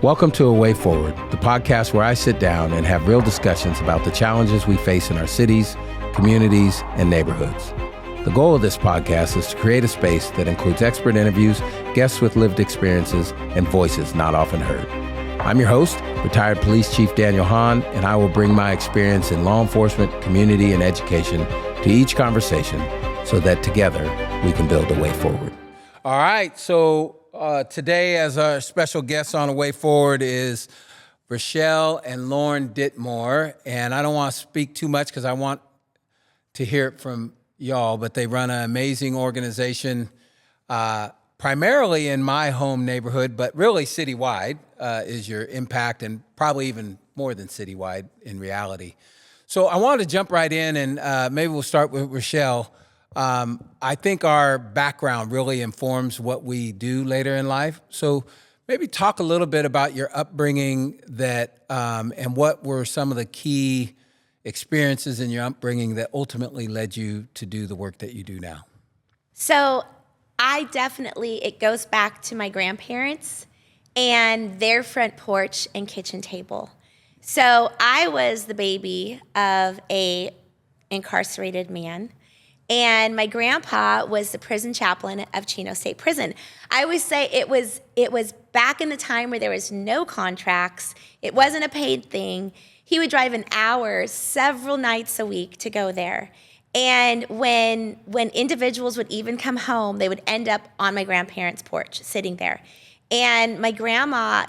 Welcome to A Way Forward, the podcast where I sit down and have real discussions about the challenges we face in our cities, communities, and neighborhoods. The goal of this podcast is to create a space that includes expert interviews, guests with lived experiences, and voices not often heard. I'm your host, retired Police Chief Daniel Hahn, and I will bring my experience in law enforcement, community, and education to each conversation so that together we can build a way forward. All right, so today as our special guest on A Way Forward is Rachelle and Loren Ditmore, and I don't want to speak too much because I want to hear it from y'all, but they run an amazing organization primarily in my home neighborhood, but really citywide is your impact, and probably even more than citywide in reality. So I wanted to jump right in, and maybe we'll start with Rachelle. I think our background really informs what we do later in life. So maybe talk a little bit about your upbringing and what were some of the key experiences in your upbringing that ultimately led you to do the work that you do now. So it goes back to my grandparents and their front porch and kitchen table. So I was the baby of a incarcerated man, and my grandpa was the prison chaplain of Chino State Prison. I always say it was back in the time where there was no contracts. It wasn't a paid thing. He would drive an hour several nights a week to go there. And when individuals would even come home, they would end up on my grandparents' porch, sitting there. And my grandma,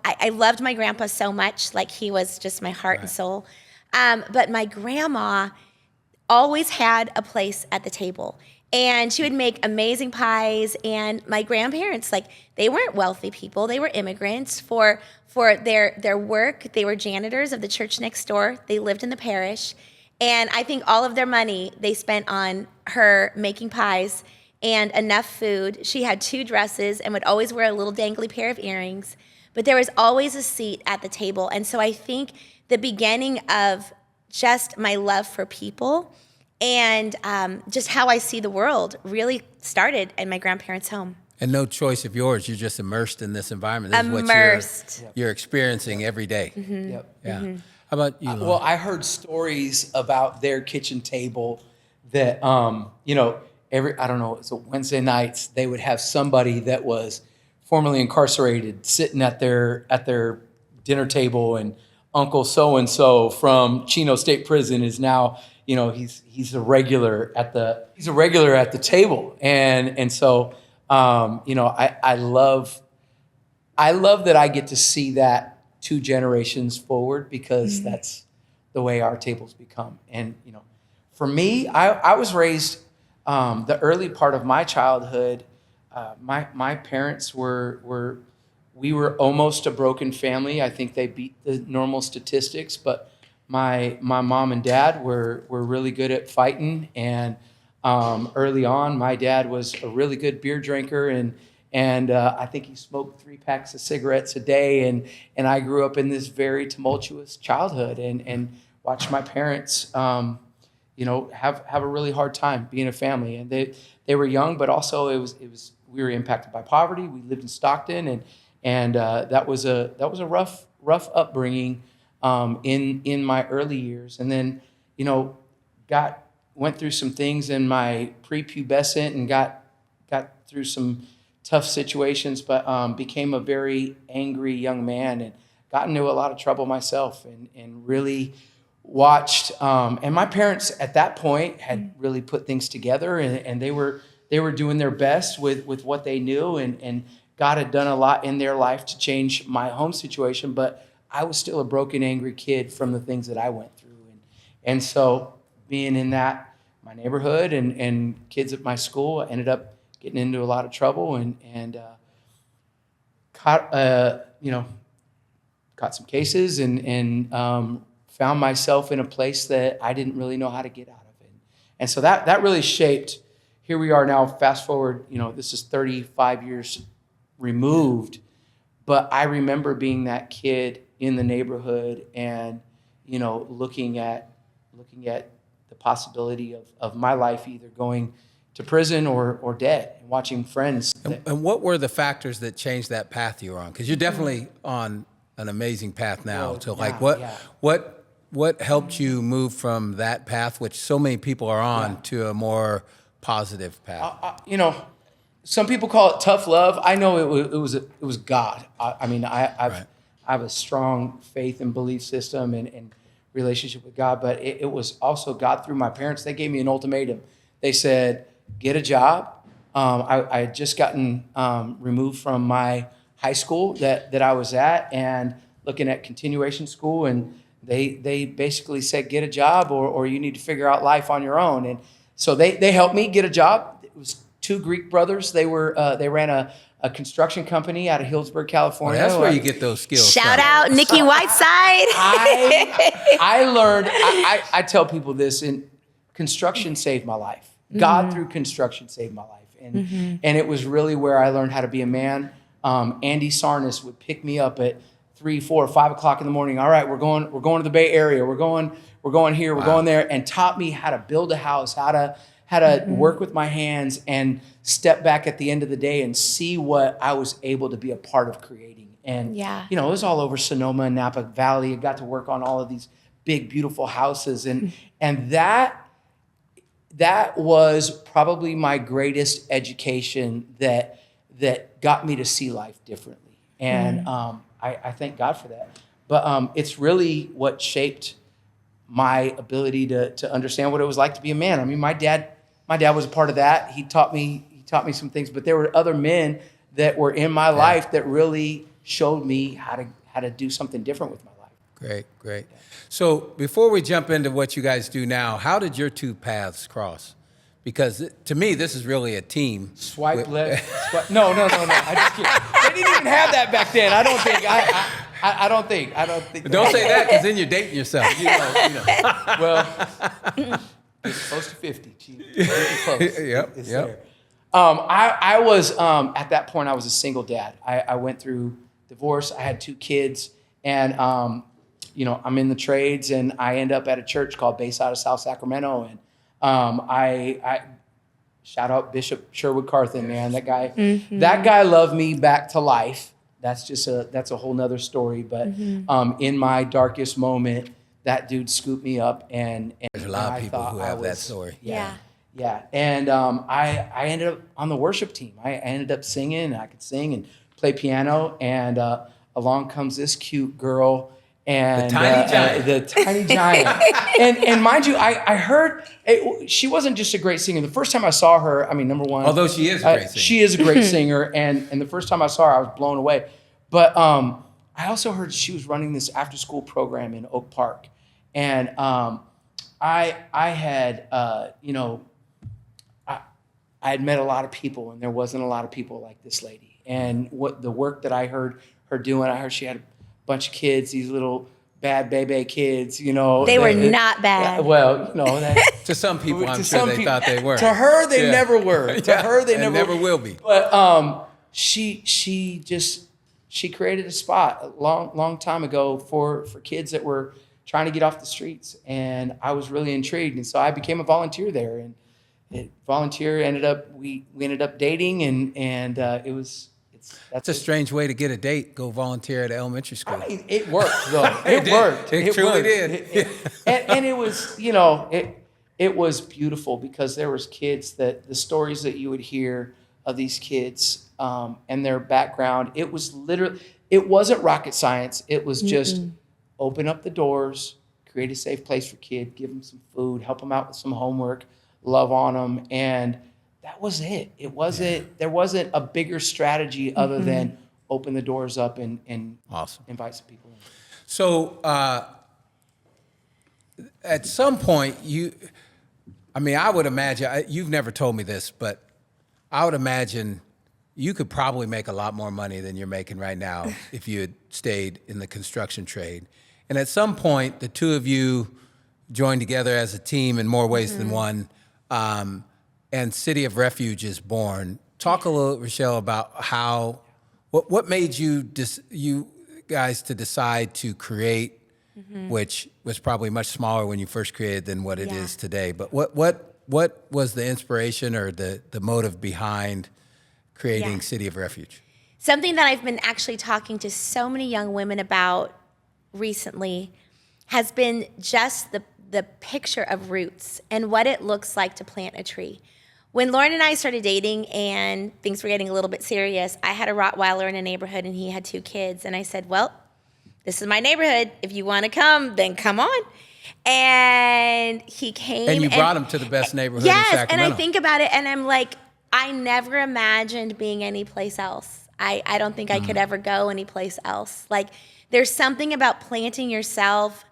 I loved my grandpa so much, like he was just my heart and soul. But my grandma always had a place at the table. And she would make amazing pies. And my grandparents, they weren't wealthy people. They were immigrants. For their work, they were janitors of the church next door. They lived in the parish. And I think all of their money they spent on her making pies and enough food. She had 2 dresses and would always wear a little dangly pair of earrings. But there was always a seat at the table. And so I think the beginning of just my love for people and just how I see the world really started in my grandparents' home. And no choice of yours. You're just immersed in this environment. This is what you're experiencing every day. Mm-hmm. Yep. Yeah. Mm-hmm. How about you, Loren? Well, I heard stories about their kitchen table that, I don't know, so Wednesday nights, they would have somebody that was formerly incarcerated sitting at their dinner table, and Uncle so-and-so from Chino State Prison is now, he's a regular at the table. And so, I love that I get to see that 2 generations forward, because that's the way our tables become. And, for me, I was raised, the early part of my childhood, my parents we were almost a broken family. I think they beat the normal statistics, but my mom and dad were really good at fighting. And early on, my dad was a really good beer drinker, and I think he smoked 3 packs of cigarettes a day. And I grew up in this very tumultuous childhood and watched my parents, have a really hard time being a family. And they were young, but also we were impacted by poverty. We lived in Stockton, and that was a rough upbringing in my early years. And then, went through some things in my prepubescent and got through some tough situations, but became a very angry young man and got into a lot of trouble myself, and really watched. And my parents at that point had really put things together, and they were doing their best with what they knew, and God had done a lot in their life to change my home situation, but I was still a broken, angry kid from the things that I went through. And so being in my neighborhood and kids at my school, I ended up getting into a lot of trouble and caught some cases and found myself in a place that I didn't really know how to get out of it. And so that really shaped, here we are now, fast forward, this is 35 years removed, but I remember being that kid in the neighborhood and, looking at the possibility of my life either going to prison or dead, and watching friends. And what were the factors that changed that path you were on? Because you're definitely on an amazing path now. So like what helped you move from that path, which so many people are on, to a more positive path? You know, some people call it tough love. I know it was God. I have a strong faith and belief system and relationship with God, but it was also God through my parents. They gave me an ultimatum. They said, get a job. I had just gotten removed from my high school that I was at and looking at continuation school, and they basically said, get a job or you need to figure out life on your own. And so they helped me get a job. It was two Greek brothers. They ran a construction company out of Hillsburg, California. That's where you get those skills. Shout out Nikki Whiteside. I learned, I tell people this, and construction saved my life. God through construction saved my life. And it was really where I learned how to be a man. Andy Sarnas would pick me up at 3, 4, 5 o'clock in the morning. All right, we're going to the Bay Area. We're going here, we're going there, and taught me how to build a house, how to work with my hands and step back at the end of the day and see what I was able to be a part of creating. And, you know, it was all over Sonoma and Napa Valley. I got to work on all of these big, beautiful houses. And that was probably my greatest education that got me to see life differently. And I thank God for that. But it's really what shaped my ability to understand what it was like to be a man. I mean, my dad was a part of that. He taught me some things, but there were other men that were in my life that really showed me how to do something different with my life. Great. So before we jump into what you guys do now, how did your two paths cross? Because to me, this is really a team. Swipe left. No. I just kidding. They didn't even have that back then. I don't think. I don't think. Don't say that, because then you're dating yourself. You know. Well, it's close to 50. It's close. Yep. There. I was at that point. I was a single dad. I went through divorce. I had 2 kids, and you know, I'm in the trades, and I end up at a church called Bayside of South Sacramento, and I shout out Bishop Sherwood Carthen, man. That guy loved me back to life. That's a whole nother story. But in my darkest moment, that dude scooped me up, and there's a lot of people who have that story. Yeah. And I ended up on the worship team. I ended up singing. I could sing and play piano, and along comes this cute girl. And the tiny giant. And mind you, I heard she wasn't just a great singer. The first time I saw her, I mean, number one, although she is a great singer, she is a great singer. And the first time I saw her, I was blown away. But I also heard she was running this after school program in Oak Park, and I had I had met a lot of people, and there wasn't a lot of people like this lady. And what the work that I heard her doing, I heard she had bunch of kids, these little bad baby kids, you know. They were not bad. Well, you know. To some people, I'm sure they thought they were. To her, they never were. To her, they never will be. But she created a spot a long time ago for kids that were trying to get off the streets. And I was really intrigued. And so I became a volunteer there. And we ended up dating, and it was... That's a strange way to get a date. Go volunteer at elementary school. I mean, it worked though. It worked. It truly did. And it was, you know, it was beautiful, because there was kids that the stories that you would hear of these kids and their background. It was literally, it wasn't rocket science. It was just open up the doors, create a safe place for kids, give them some food, help them out with some homework, love on them, and that was it. There wasn't a bigger strategy other than open the doors up and awesome. Invite some people in. So at some point, I would imagine, you've never told me this, but I would imagine you could probably make a lot more money than you're making right now if you had stayed in the construction trade. And at some point, the two of you joined together as a team in more ways than one. And City of Refuge is born. Talk a little, Rachelle, about what made you guys to decide to create, which was probably much smaller when you first created than what it is today. But what what was the inspiration or the motive behind creating Yeah. City of Refuge? Something that I've been actually talking to so many young women about recently has been just the picture of roots and what it looks like to plant a tree. When Lauren and I started dating and things were getting a little bit serious, I had a Rottweiler in a neighborhood and he had 2 kids. And I said, well, this is my neighborhood. If you want to come, then come on. And he came. And you brought him to the best neighborhood in Yes, Sacramento. and I think about it and I'm like, I never imagined being anyplace else. I don't think I could ever go anyplace else. Like, there's something about planting yourself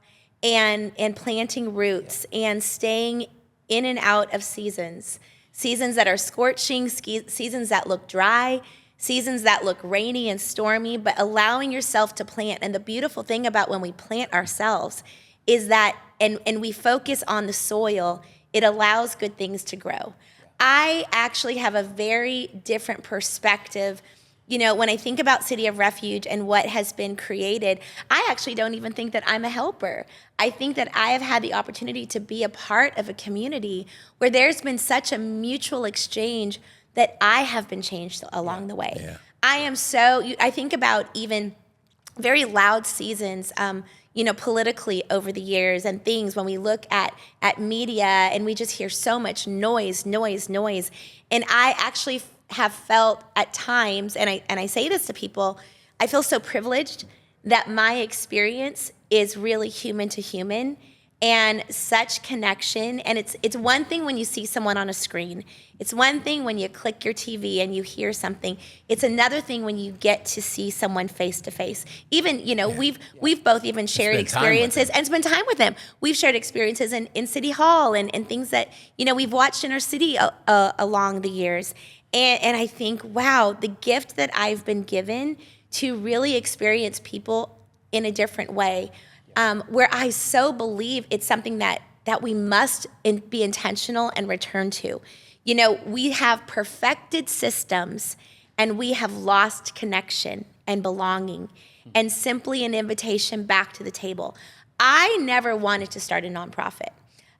and planting roots and staying in and out of seasons that are scorching, seasons that look dry, seasons that look rainy and stormy, but allowing yourself to plant. And the beautiful thing about when we plant ourselves is that, and we focus on the soil, it allows good things to grow. I actually have a very different perspective. You know, when I think about City of Refuge and what has been created, I actually don't even think that I'm a helper. I think that I have had the opportunity to be a part of a community where there's been such a mutual exchange that I have been changed along the way. Yeah. I think about even very loud seasons, politically over the years and things when we look at media and we just hear so much noise. And I actually have felt at times, and I say this to people, I feel so privileged that my experience is really human to human and such connection. And it's one thing when you see someone on a screen. It's one thing when you click your TV and you hear something. It's another thing when you get to see someone face to face. Even, we've both even shared experiences and spent time with them. We've shared experiences in City Hall and things that, we've watched in our city along the years. And I think, wow, the gift that I've been given to really experience people in a different way, where I so believe it's something that we must be intentional and return to. We have perfected systems and we have lost connection and belonging and simply an invitation back to the table. I never wanted to start a nonprofit.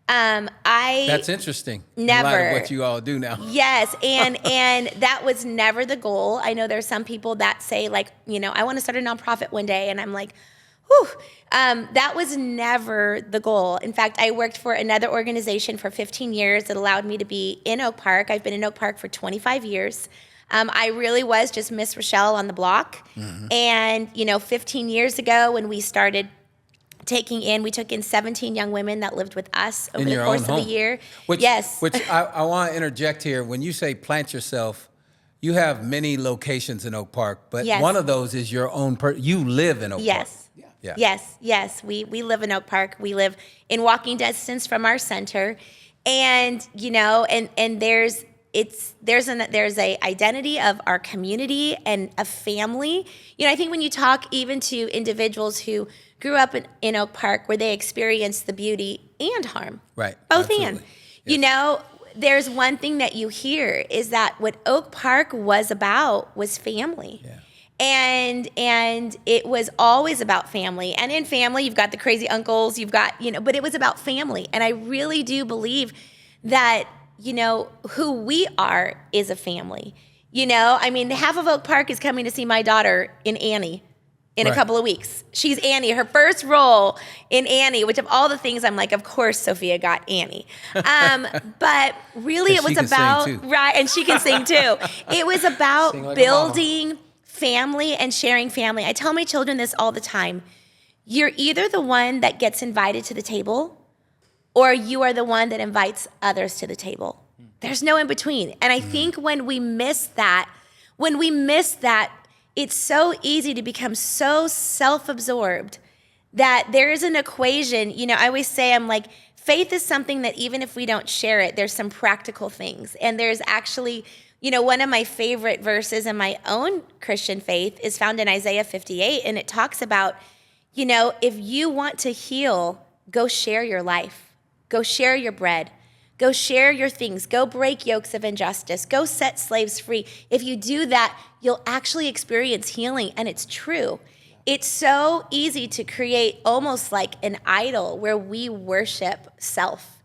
That's interesting. Never. In light of what you all do now. Yes, and that was never the goal. I know there's some people that say like, I want to start a nonprofit one day, and I'm like, whew. That was never the goal. In fact, I worked for another organization for 15 years that allowed me to be in Oak Park. I've been in Oak Park for 25 years. I really was just Miss Rachelle on the block. Mm-hmm. And 15 years ago when we started we took in 17 young women that lived with us over the course of the year. Yes. Which I want to interject here. When you say plant yourself, you have many locations in Oak Park, but one of those is your own. You live in Oak Park. Yeah. Yes. We live in Oak Park. We live in walking distance from our center, and there's a identity of our community and a family. I think when you talk even to individuals who grew up in Oak Park where they experienced the beauty and harm. Right. Both Absolutely. and. Yes. There's one thing that you hear is that what Oak Park was about was family. Yeah. And it was always about family. And in family, you've got the crazy uncles, you've got, but it was about family. And I really do believe that, who we are is a family. Half of Oak Park is coming to see my daughter in Annie in a couple of weeks. She's Annie, her first role in Annie, which of all the things I'm like, of course Sophia got Annie. But really it was about, right, and she can sing too. It was about like building family and sharing family. I tell my children this all the time. You're either the one that gets invited to the table or you are the one that invites others to the table. There's no in between. And I think when we miss that, it's so easy to become so self-absorbed that there is an equation. I always say, I'm like, faith is something that even if we don't share it, there's some practical things. And there's actually, one of my favorite verses in my own Christian faith is found in Isaiah 58. And it talks about, if you want to heal, go share your life. Go share your bread. Go share your things. Go break yokes of injustice. Go set slaves free. If you do that, you'll actually experience healing, and it's true. It's so easy to create almost like an idol where we worship self.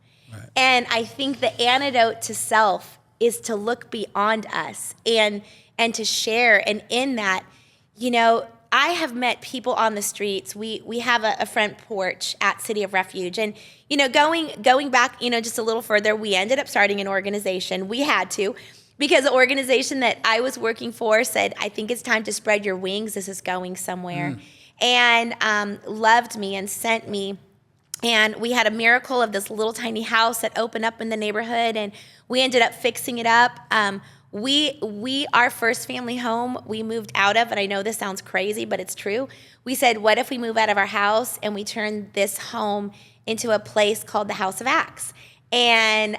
And I think the antidote to self is to look beyond us and to share. And in that, you know, I have met people on the streets. We have a front porch at City of Refuge. And, you know, going back, you know, just a little further, we ended up starting an organization. We had to, because the organization that I was working for said, I think it's time to spread your wings. This is going somewhere. And loved me and sent me. And we had a miracle of this little tiny house that opened up in the neighborhood, and we ended up fixing it up. Our first family home we moved out of, and I know this sounds crazy, but it's true. We said, what if we move out of our house and we turn this home into a place called the House of Acts? And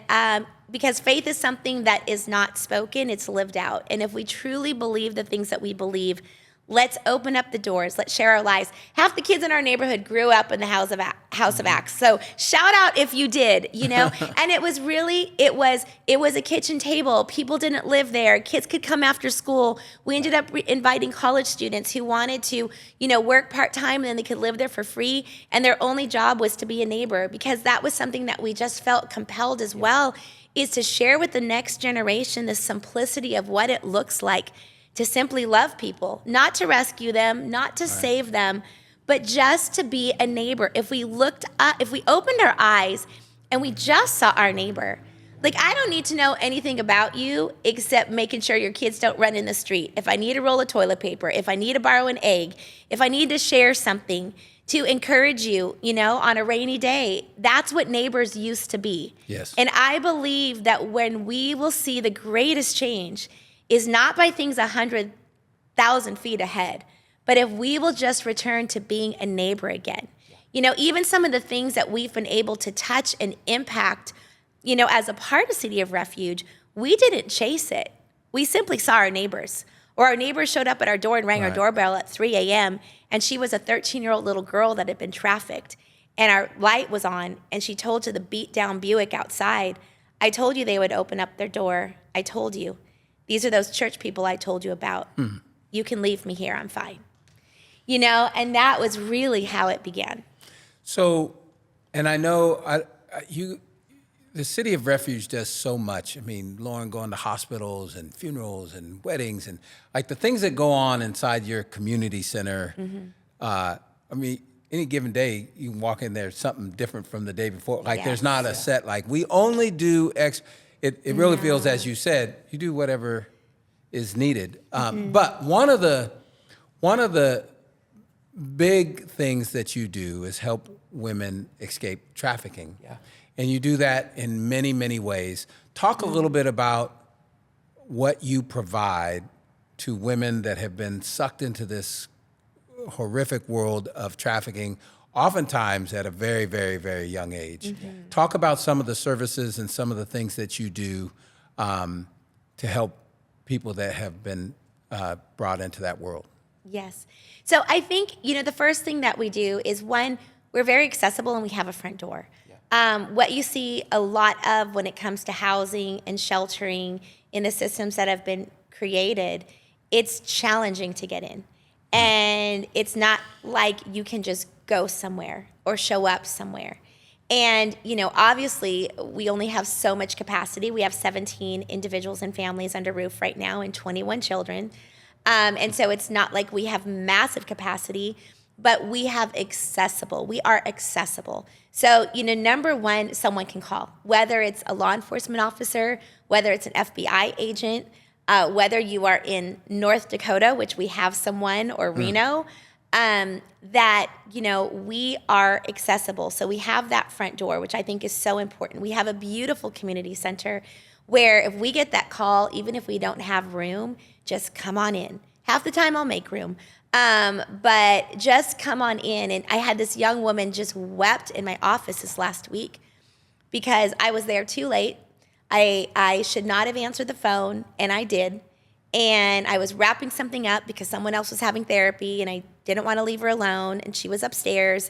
because faith is something that is not spoken, it's lived out. And if we truly believe the things that we believe, let's open up the doors. Let's share our lives. Half the kids in our neighborhood grew up in the House of Acts. So shout out if you did, you know. And it was a kitchen table. People didn't live there. Kids could come after school. We ended up inviting college students who wanted to, you know, work part-time, and then they could live there for free. And their only job was to be a neighbor, because that was something that we just felt compelled as well, is to share with the next generation the simplicity of what it looks like to simply love people, not to rescue them, not to save them, but just to be a neighbor. If we looked up, if we opened our eyes and we just saw our neighbor, like, I don't need to know anything about you except making sure your kids don't run in the street. If I need a roll of toilet paper, if I need to borrow an egg, if I need to share something to encourage you, you know, on a rainy day, that's what neighbors used to be. Yes. And I believe that when we will see the greatest change is not by things 100,000 feet ahead, but if we will just return to being a neighbor again. You know, even some of the things that we've been able to touch and impact, you know, as a part of City of Refuge, we didn't chase it. We simply saw our neighbors. Or our neighbors showed up at our door and rang our doorbell at 3 a.m., and she was a 13-year-old little girl that had been trafficked. And our light was on, and she told to the beat-down Buick outside, I told you they would open up their door. I told you. These are those church people I told you about. You can leave me here. I'm fine. You know, and that was really how it began. So, and I know the City of Refuge does so much. I mean, Loren, going to hospitals and funerals and weddings and like the things that go on inside your community center. I mean, any given day, you can walk in there, something different from the day before. Like, there's not a set, like, we only do X. It really feels, as you said, you do whatever is needed. But one of the big things that you do is help women escape trafficking. Yeah. And you do that in many, many ways. Talk a little bit about what you provide to women that have been sucked into this horrific world of trafficking, oftentimes at a very, very, very young age. Talk about some of the services and some of the things that you do to help people that have been brought into that world. Yes. So I think, you know, the first thing that we do is, one, we're very accessible and we have a front door. What you see a lot of when it comes to housing and sheltering in the systems that have been created, it's challenging to get in. And it's not like you can just go somewhere or show up somewhere. And, you know, obviously, we only have so much capacity. We have 17 individuals and families under roof right now and 21 children. And so it's not like we have massive capacity, but we have accessible. We are accessible. So, you know, number one, someone can call, whether it's a law enforcement officer, whether it's an FBI agent, whether you are in North Dakota, which we have someone, or Reno, that, you know, we are accessible. So we have that front door, which I think is so important. We have a beautiful community center where if we get that call, even if we don't have room, just come on in. Half the time I'll make room. But just come on in. And I had this young woman just wept in my office this last week because I was there too late. I should not have answered the phone, and I did. And I was wrapping something up because someone else was having therapy, and I didn't want to leave her alone, and she was upstairs.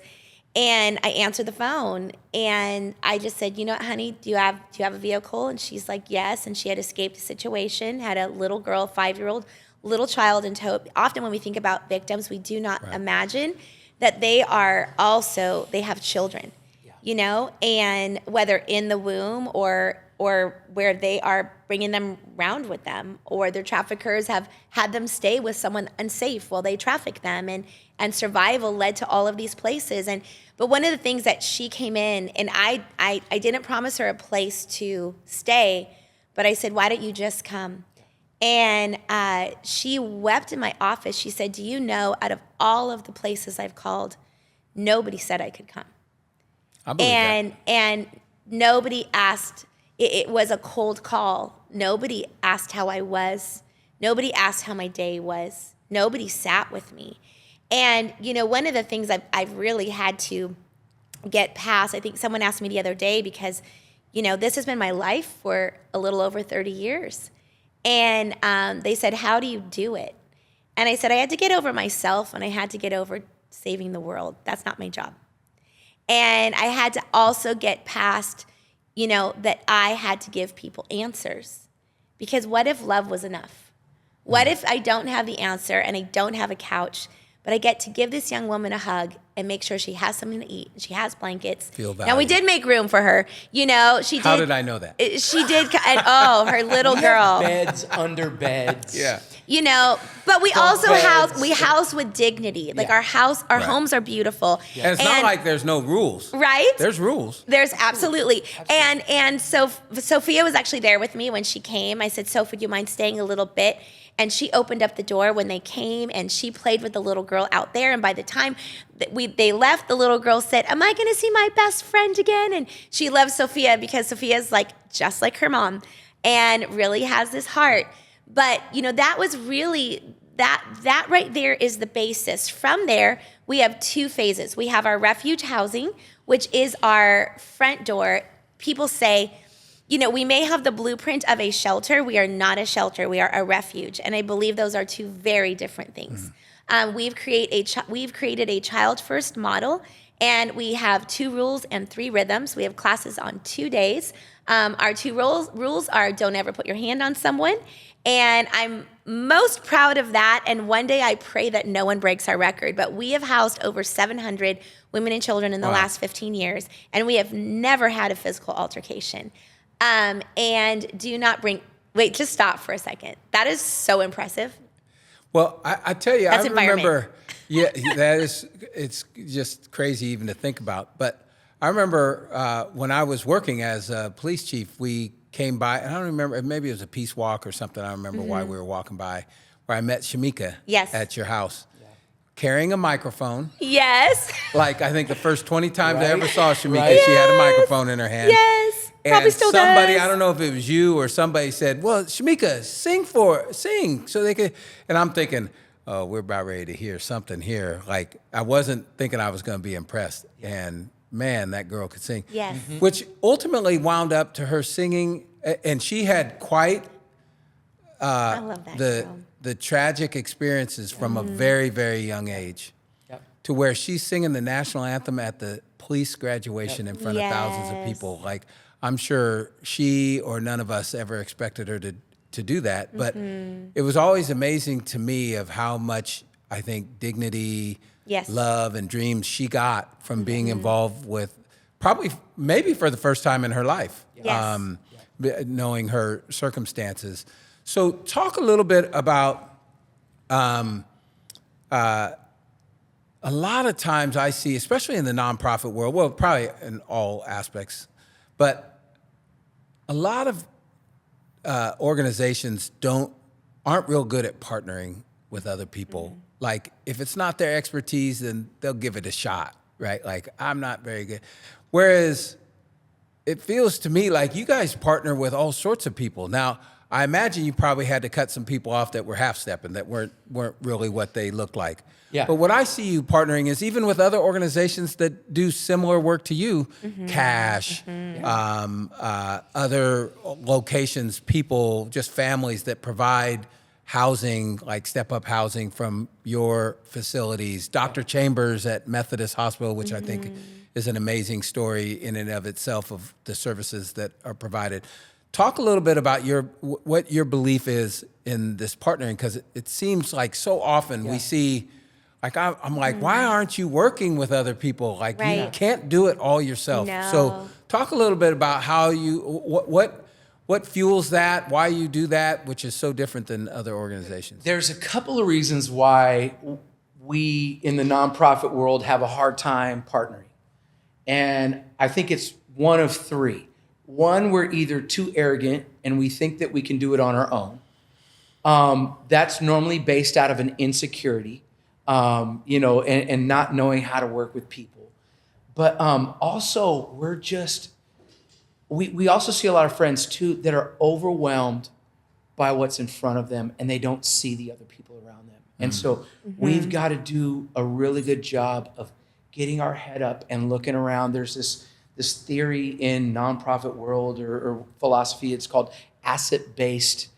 And I answered the phone, and I just said, you know what, honey, do you have a vehicle? And she's like, yes. And she had escaped a situation, had a little girl, 5-year-old, little child in tow. Often when we think about victims, we do not imagine that they have children. Yeah. and whether in the womb or where they are bringing them round with them, or their traffickers have had them stay with someone unsafe while they traffic them, and survival led to all of these places. But one of the things that she came in, and I didn't promise her a place to stay, but I said, why don't you just come? And she wept in my office. She said, do you know, out of all of the places I've called, nobody said I could come. I believe that. And nobody asked. It was a cold call. Nobody asked how I was. Nobody asked how my day was. Nobody sat with me. And, one of the things I've really had to get past, I think someone asked me the other day, because, this has been my life for a little over 30 years. And they said, how do you do it? And I said, I had to get over myself, and I had to get over saving the world. That's not my job. And I had to also get past, that I had to give people answers. Because what if love was enough? What if I don't have the answer and I don't have a couch, but I get to give this young woman a hug and make sure she has something to eat and she has blankets. Feel valued. Now, we did make room for her. She did. How did I know that? She did. And her little girl. Beds under beds. Yeah. But we also beds. house with dignity. Like our homes are beautiful. And it's not like there's no rules. Right? There's rules. There's absolutely. And so Sophia was actually there with me when she came. I said, Sophie, do you mind staying a little bit? And she opened up the door when they came, and she played with the little girl out there. And by the time they left, the little girl said, am I going to see my best friend again? And she loves Sophia because Sophia's just like her mom and really has this heart. But, that was really, that right there is the basis. From there, we have two phases. We have our refuge housing, which is our front door. People say, we may have the blueprint of a shelter. We are not a shelter. We are a refuge. And I believe those are two very different things. We've created a child-first model, and we have 2 rules and 3 rhythms. We have classes on 2 days. Our 2 rules are don't ever put your hand on someone. And I'm most proud of that. And one day I pray that no one breaks our record. But we have housed over 700 women and children in the last 15 years. And we have never had a physical altercation. And do not wait, just stop for a second. That is so impressive. Well, I tell you, That's I remember, it's just crazy even to think about. But I remember when I was working as a police chief, we came by, and I don't remember, maybe it was a peace walk or something. I don't remember why we were walking by, where I met Shamika at your house. Carrying a microphone. Yes. I think the first 20 times I ever saw Shamika, she had a microphone in her hand. Yes. Probably still somebody, does. I don't know if it was you or somebody said, well, Shamika, sing so they could. And I'm thinking, oh, we're about ready to hear something here. I wasn't thinking I was going to be impressed. And man, that girl could sing. Yes. Which ultimately wound up to her singing. And she had quite I love that girl. The tragic experiences from a very, very young age to where she's singing the national anthem at the police graduation in front of thousands of people. I'm sure she or none of us ever expected her to do that. But it was always amazing to me of how much, I think, dignity, love, and dreams she got from being involved with maybe for the first time in her life, knowing her circumstances. So talk a little bit about a lot of times I see, especially in the nonprofit world, well, probably in all aspects, but a lot of organizations aren't real good at partnering with other people. If it's not their expertise, then they'll give it a shot, right? I'm not very good. Whereas it feels to me like you guys partner with all sorts of people. Now, I imagine you probably had to cut some people off that were half-stepping, that weren't really what they looked like. Yeah. But what I see you partnering is even with other organizations that do similar work to you, Cash, other locations, people, just families that provide housing, like step-up housing from your facilities. Dr. Chambers at Methodist Hospital, which I think is an amazing story in and of itself of the services that are provided. Talk a little bit about what your belief is in this partnering, because it seems like so often we see Like I'm like, why aren't you working with other people? Like you Right. can't do it all yourself. No. So talk a little bit about how you what fuels that, why you do that, which is so different than other organizations. There's a couple of reasons why we in the nonprofit world have a hard time partnering. And I think it's one of three. One, we're either too arrogant and we think that we can do it on our own. That's normally based out of an insecurity, and not knowing how to work with people. But also, we also see a lot of friends too that are overwhelmed by what's in front of them and they don't see the other people around them. And so we've got to do a really good job of getting our head up and looking around. There's this theory in nonprofit world or philosophy. It's called asset-based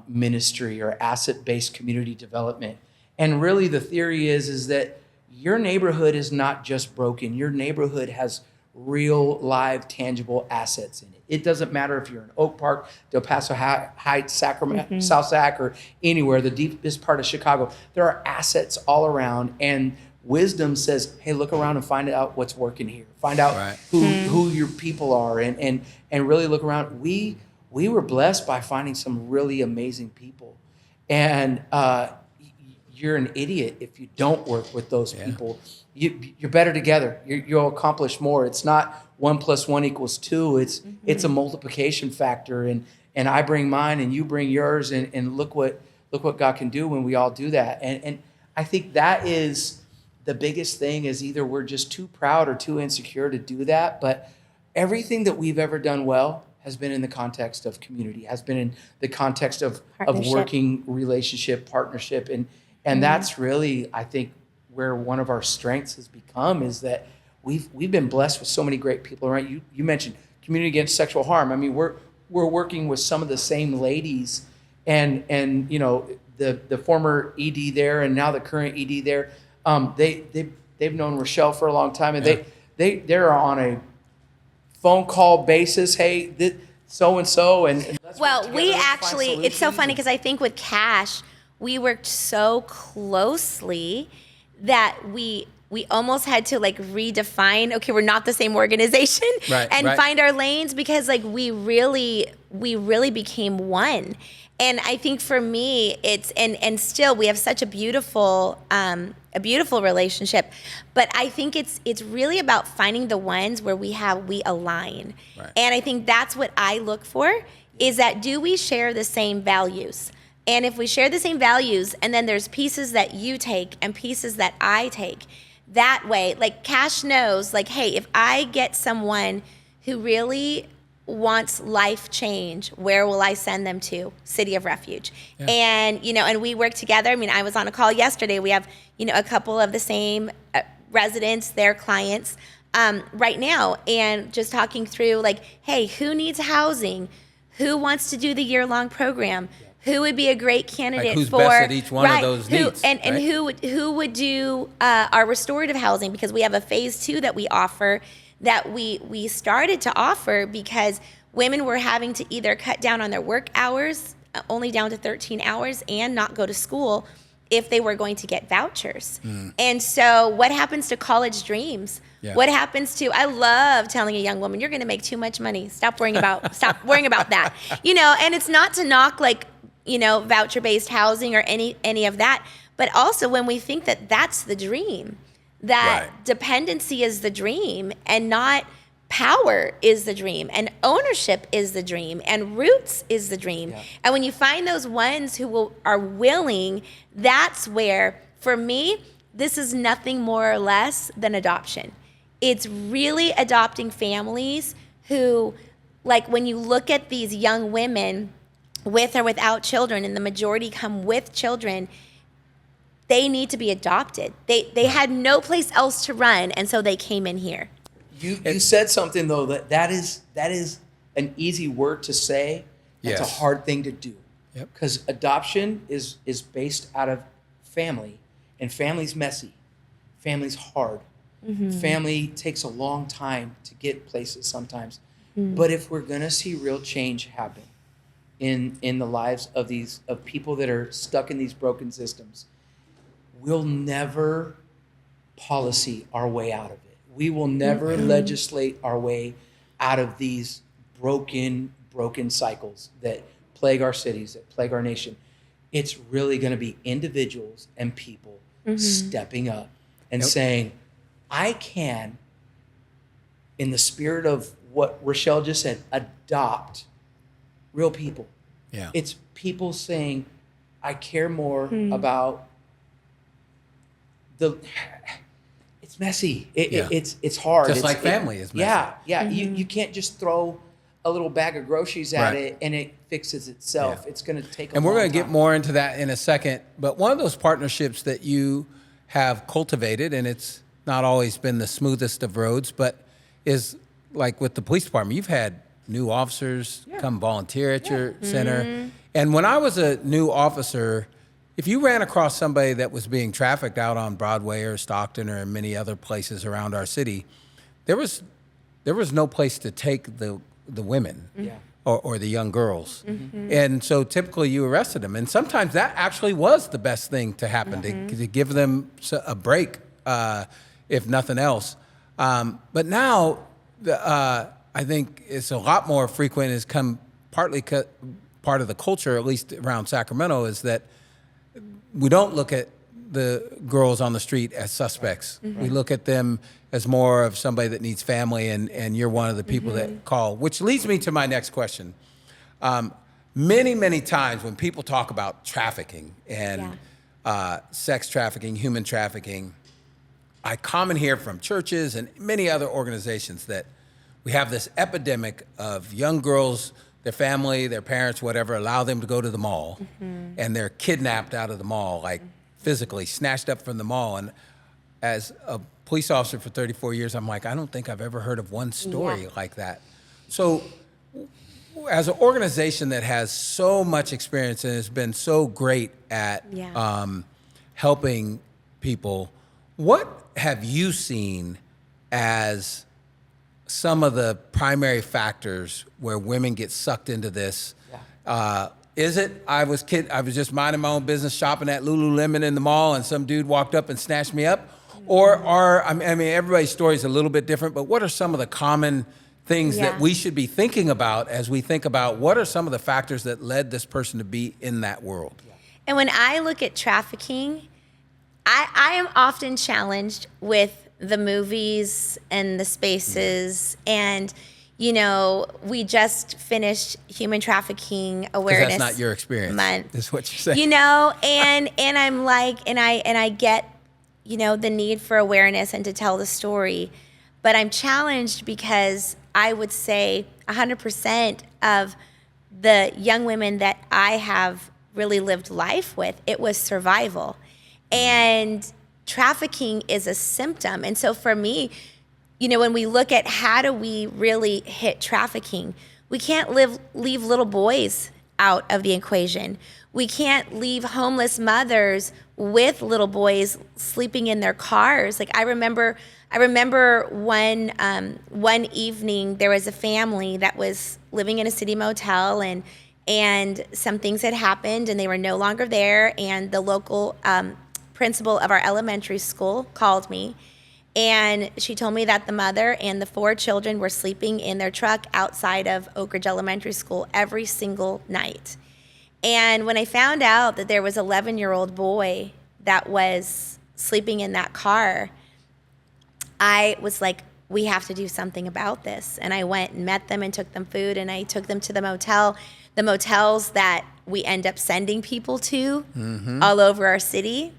ministry or asset-based community development. And really the theory is that your neighborhood is not just broken. Your neighborhood has real, live, tangible assets in it. It doesn't matter if you're in Oak Park, Del Paso Heights, Sacramento, South Sac, or anywhere, the deepest part of Chicago. There are assets all around, and wisdom says, hey, look around and find out what's working here. Find out who your people are, and really look around. We were blessed by finding some really amazing people. And you're an idiot if you don't work with those people. You're better together. You'll accomplish more. It's not 1 + 1 = 2. It's a multiplication factor. And I bring mine and you bring yours, and look what God can do when we all do that. And I think that is the biggest thing, is either we're just too proud or too insecure to do that. But everything that we've ever done well has been in the context of community, has been in the context of working relationship, partnership. And that's really, I think, where one of our strengths has become, is that we've been blessed with so many great people around. You mentioned Community Against Sexual Harm. I mean, we're working with some of the same ladies, and the former ED there and now the current ED there. They've known Rachelle for a long time, and they're on a phone call basis. Hey, so and so, and well, we actually, it's so funny because I think with Cash, we worked so closely that we almost had to like redefine, okay, we're not the same organization, and find our lanes, because like we really became one. And I think for me, it's and still we have such a beautiful relationship, but I think it's really about finding the ones where we align. And I think that's what I look for, is that do we share the same values? And if we share the same values, and then there's pieces that you take and pieces that I take, that way, like Cash knows, like, hey, if I get someone who really wants life change, where will I send them to? City of Refuge. And, and we work together. I mean, I was on a call yesterday. We have, a couple of the same residents, their clients right now, and just talking through like, hey, who needs housing? Who wants to do the year-long program? Who would be a great candidate who's for best at each one of those needs, and who would do our restorative housing, because we have a phase 2 that we offer, that we started to offer because women were having to either cut down on their work hours, only down to 13 hours, and not go to school if they were going to get vouchers. And so what happens to college dreams? What happens to, I love telling a young woman, you're going to make too much money. Stop worrying about that. And it's not to knock like, voucher-based housing or any of that. But also when we think that that's the dream, that dependency is the dream and not power is the dream, and ownership is the dream, and roots is the dream. And when you find those ones who are willing, that's where, for me, this is nothing more or less than adoption. It's really adopting families who, like when you look at these young women with or without children, and the majority come with children, they need to be adopted. They had no place else to run, and so they came in here. You said something though that is an easy word to say. It's a hard thing to do. Because adoption is based out of family, and family's messy. Family's hard. Family takes a long time to get places sometimes. But if we're gonna see real change happen in the lives of people that are stuck in these broken systems, we'll never policy our way out of it. We will never legislate our way out of these broken cycles that plague our cities, that plague our nation. It's really going to be individuals and people stepping up and saying, I can, in the spirit of what Rachelle just said, adopt real people. Yeah. It's people saying, I care more about it's messy. It's hard. Just like family is messy. Yeah. You can't just throw a little bag of groceries at it and it fixes itself. Yeah. It's going to take a And we're long going to get time. more into that in a second. But one of those partnerships that you have cultivated, and it's not always been the smoothest of roads, but is like with the police department. You've had new officers come volunteer at your center. And when I was a new officer, if you ran across somebody that was being trafficked out on Broadway or Stockton or in many other places around our city, there was no place to take the women or the young girls. And so typically you arrested them. And sometimes that actually was the best thing to happen, to give them a break, if nothing else. But now I think it's a lot more frequent. It's come partly part of the culture, at least around Sacramento, is that we don't look at the girls on the street as suspects. We look at them as more of somebody that needs family, and you're one of the people that call, which leads me to my next question. Many times when people talk about trafficking and sex trafficking, human trafficking, I commonly hear from churches and many other organizations that we have this epidemic of young girls, their family, their parents, whatever, allow them to go to the mall, and they're kidnapped out of the mall, like physically snatched up from the mall. And as a police officer for 34 years, I'm like, I don't think I've ever heard of one story like that. So as an organization that has so much experience and has been so great at helping people, what have you seen as some of the primary factors where women get sucked into this? Is it, I was just minding my own business shopping at Lululemon in the mall and some dude walked up and snatched me up? Or I mean, everybody's story is a little bit different, but what are some of the common things that we should be thinking about as we think about what are some of the factors that led this person to be in that world? And when I look at trafficking, I am often challenged with the movies and the spaces and, you know, we just finished Human Trafficking Awareness Month. That's not your experience, month, is what you're saying. You know, and I'm like, and I get, you know, the need for awareness and to tell the story, but I'm challenged because I would say 100% of the young women that I have really lived life with, it was survival. And trafficking is a symptom. And so for me, you know, when we look at how do we really hit trafficking, we can't leave little boys out of the equation. We can't leave homeless mothers with little boys sleeping in their cars. Like I remember one evening there was a family that was living in a city motel and some things had happened and they were no longer there, and the local principal of our elementary school called me, and she told me that the mother and the 4 children were sleeping in their truck outside of Oak Ridge Elementary School every single night. And when I found out that there was an 11-year-old boy that was sleeping in that car, I was like, we have to do something about this. And I went and met them and took them food, and I took them to the motels that we end up sending people to all over our city.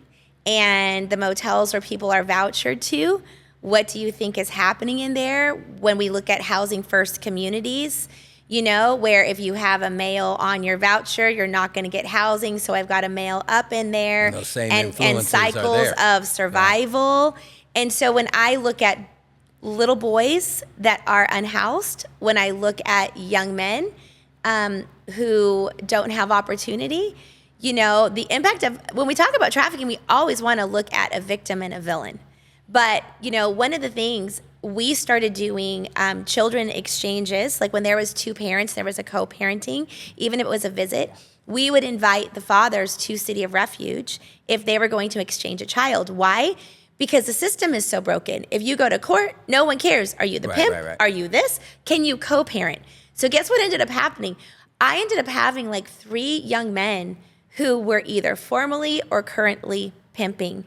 And the motels where people are vouchered to. What do you think is happening in there when we look at housing first communities? You know, where if you have a male on your voucher, you're not going to get housing. So I've got a male up in there, and cycles of survival. Yeah. And so when I look at little boys that are unhoused, when I look at young men who don't have opportunity, you know, the impact of, when we talk about trafficking, we always want to look at a victim and a villain. But, you know, one of the things we started doing children exchanges, like when there was 2 parents, there was a co-parenting, even if it was a visit, we would invite the fathers to City of Refuge if they were going to exchange a child. Why? Because the system is so broken. If you go to court, no one cares. Are you the pimp? Right. Are you this? Can you co-parent? So guess what ended up happening? I ended up having like 3 young men who were either formally or currently pimping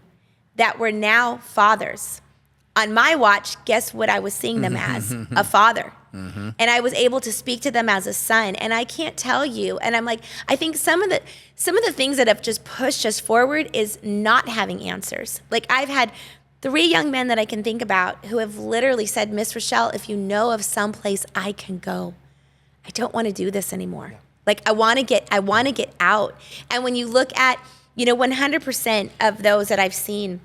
that were now fathers. On my watch, guess what I was seeing them as? A father. And I was able to speak to them as a son. And I can't tell you. And I'm like, I think some of the things that have just pushed us forward is not having answers. Like I've had 3 young men that I can think about who have literally said, Miss Rachelle, if you know of some place I can go, I don't want to do this anymore. Yeah. Like I want to get out. And when you look at, 100% of those that I've seen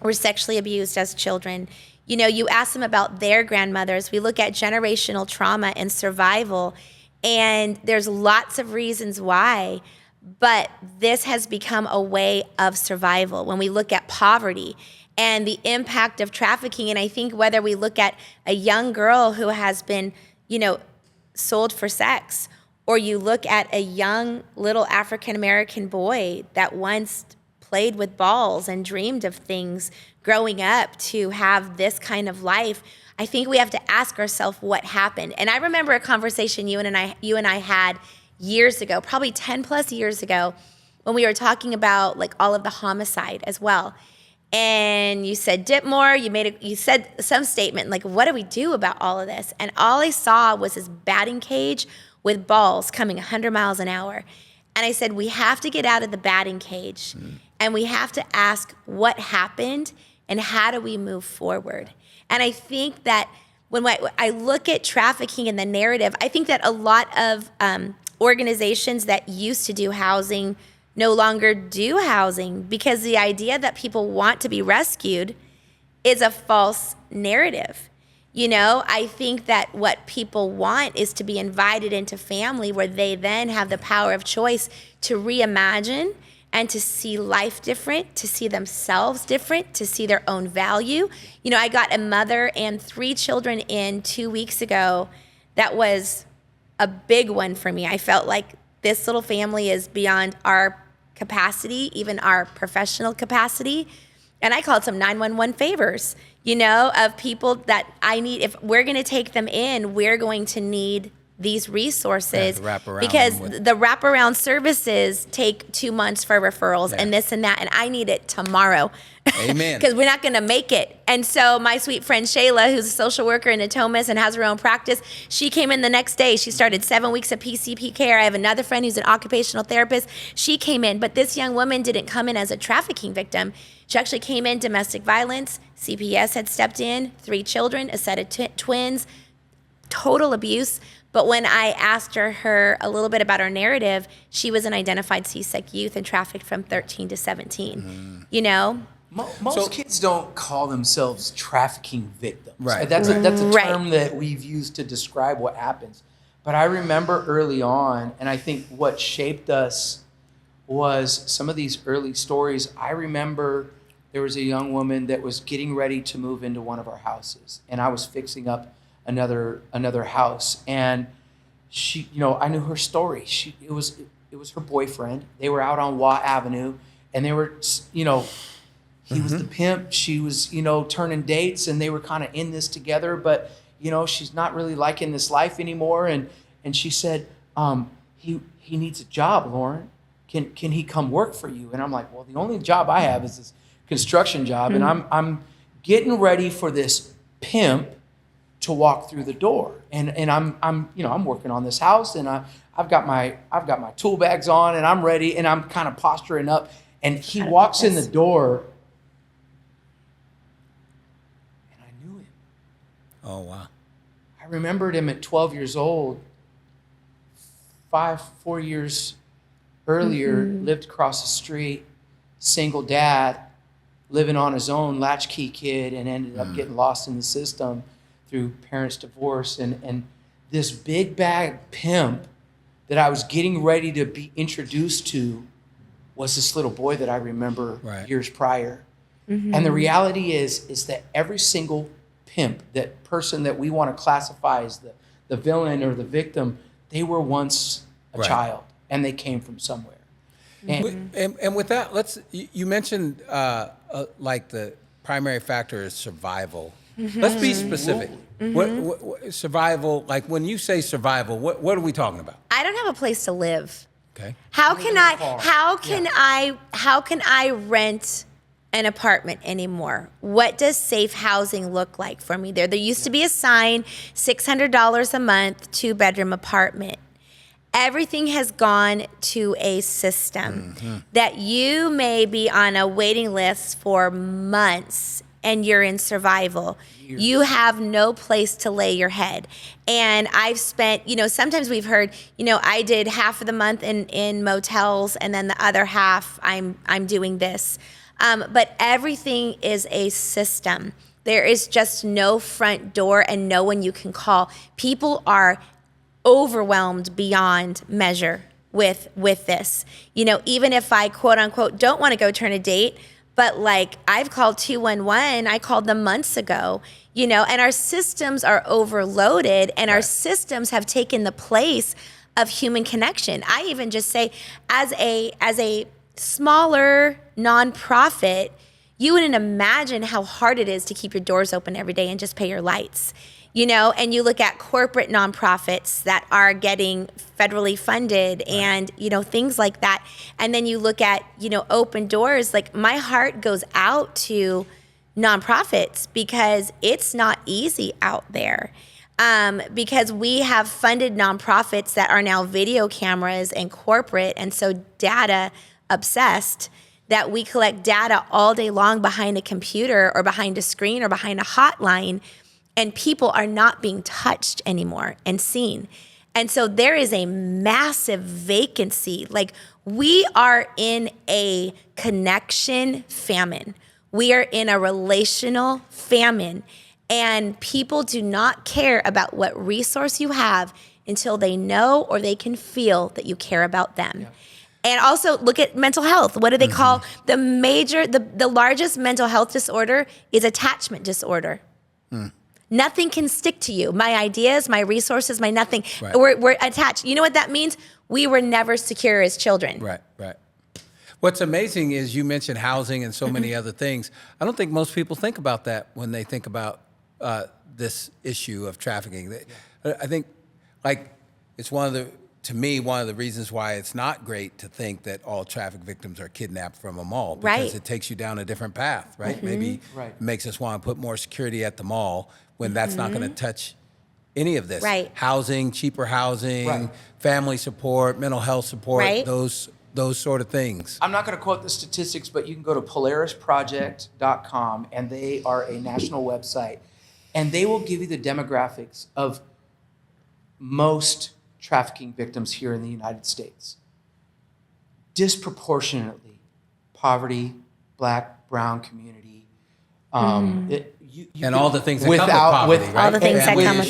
were sexually abused as children. You ask them about their grandmothers. We look at generational trauma and survival, and there's lots of reasons why, but this has become a way of survival. When we look at poverty and the impact of trafficking, and I think whether we look at a young girl who has been, sold for sex, or you look at a young little African-American boy that once played with balls and dreamed of things growing up to have this kind of life, I think we have to ask ourselves what happened. And I remember a conversation you and I had years ago, probably 10 plus years ago, when we were talking about like all of the homicide as well. And you said, Ditmore, you said some statement like, what do we do about all of this? And all I saw was this batting cage with balls coming 100 miles an hour. And I said, we have to get out of the batting cage and we have to ask what happened and how do we move forward? And I think that when I look at trafficking and the narrative, I think that a lot of organizations that used to do housing no longer do housing because the idea that people want to be rescued is a false narrative. I think that what people want is to be invited into family where they then have the power of choice to reimagine and to see life different, to see themselves different, to see their own value. I got a mother and 3 children in 2 weeks ago. That was a big one for me. I felt like this little family is beyond our capacity, even our professional capacity. And I called some 911 favors, of people that I need. If we're going to take them in, we're going to need these resources because the wraparound services take 2 months for referrals and this and that. And I need it tomorrow. Amen. Because we're not going to make it. And so my sweet friend Shayla, who's a social worker in Natomas and has her own practice, she came in the next day. She started 7 weeks of PCP care. I have another friend who's an occupational therapist. She came in, but this young woman didn't come in as a trafficking victim. She actually came in domestic violence. CPS had stepped in, 3 children, a set of twins, total abuse. But when I asked her a little bit about her narrative, she was an identified CSEC youth and trafficked from 13 to 17, Most kids don't call themselves trafficking victims. Right. That's a term that we've used to describe what happens. But I remember early on, and I think what shaped us was some of these early stories. I remember there was a young woman that was getting ready to move into one of our houses, and I was fixing up another house, and she, I knew her story. It was her boyfriend. They were out on Watt Avenue, and they were, he was the pimp. She was, turning dates, and they were kind of in this together. But, she's not really liking this life anymore. And she said, he needs a job, Loren. Can he come work for you? And I'm like, well, the only job I have is this construction job, and I'm getting ready for this pimp to walk through the door. And I'm working on this house, and I've got my tool bags on, and I'm ready, and I'm kind of posturing up. And he walks in the door. Oh, wow. I remembered him at 12 years old, 4 years earlier, lived across the street, single dad, living on his own, latchkey kid, and ended up getting lost in the system through parents' divorce. And this big bag pimp that I was getting ready to be introduced to was this little boy that I remember years prior. And the reality is that every single pimp, that person that we want to classify as the villain or the victim, they were once a child. and they came from somewhere. And with that, you mentioned like the primary factor is survival. Let's be specific. What survival, like when you say survival, what are we talking about? I don't have a place to live. Okay. How can I rent an apartment anymore? What does safe housing look like for me there? There used to be a sign, $600 a month, 2-bedroom apartment. Everything has gone to a system that you may be on a waiting list for months and you're in survival. You have no place to lay your head. And I've spent, sometimes we've heard, I did half of the month in motels and then the other half I'm doing this. But everything is a system. There is just no front door and no one you can call. People are overwhelmed beyond measure with this. Even if I quote unquote don't want to go turn a date, but like I've called 211, I called them months ago, and our systems are overloaded and our systems have taken the place of human connection. I even just say as a smaller nonprofit, you wouldn't imagine how hard it is to keep your doors open every day and just pay your lights. And you look at corporate nonprofits that are getting federally funded and, things like that. And then you look at, open doors. Like my heart goes out to nonprofits because it's not easy out there. Because we have funded nonprofits that are now video cameras and corporate and so data obsessed that we collect data all day long behind a computer or behind a screen or behind a hotline. And people are not being touched anymore and seen. And so there is a massive vacancy. Like we are in a connection famine. We are in a relational famine. And people do not care about what resource you have until they know or they can feel that you care about them. Yeah. And also look at mental health. What do they call the largest mental health disorder is attachment disorder. Nothing can stick to you. My ideas, my resources, my nothing. Right. We're attached. You know what that means? We were never secure as children. Right. What's amazing is you mentioned housing and so many other things. I don't think most people think about that when they think about this issue of trafficking. I think, like, it's one of the reasons why it's not great to think that all traffic victims are kidnapped from a mall because it takes you down a different path, right? Maybe it makes us want to put more security at the mall when that's not going to touch any of this. Right. Housing, cheaper housing, family support, mental health support, those sort of things. I'm not going to quote the statistics, but you can go to polarisproject.com, and they are a national website, and they will give you the demographics of most trafficking victims here in the United States. Disproportionately, poverty, Black, brown community, and all the things that come with poverty, right? All the things that come with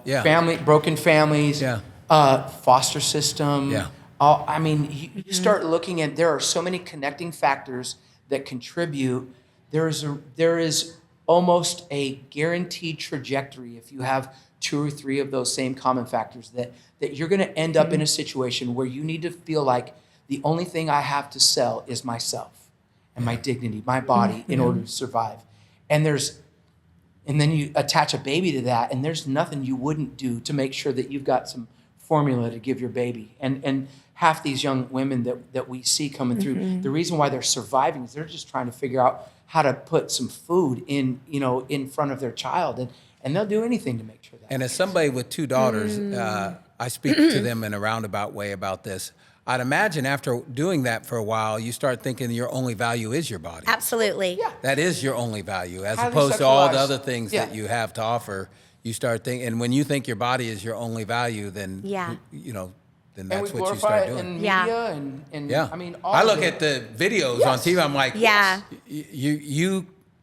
it. Family, broken families, foster system. Yeah. You start looking at, there are so many connecting factors that contribute. There is almost a guaranteed trajectory if you have 2 or 3 of those same common factors that you're going to end up in a situation where you need to feel like the only thing I have to sell is myself and my dignity, my body in order to survive. And then you attach a baby to that, and there's nothing you wouldn't do to make sure that you've got some formula to give your baby. And half these young women that we see coming through, the reason why they're surviving is they're just trying to figure out how to put some food in front of their child, and they'll do anything to make sure that. And as somebody with 2 daughters, I speak to them in a roundabout way about this. I'd imagine after doing that for a while, you start thinking your only value is your body. Absolutely. Yeah. That is your only value, as Highly opposed to all the sexualized. other things that you have to offer. You start thinking, and when you think your body is your only value, then then that's what you start doing. And we glorify it in media and I mean, all I of look it. at the videos on TV. I'm like,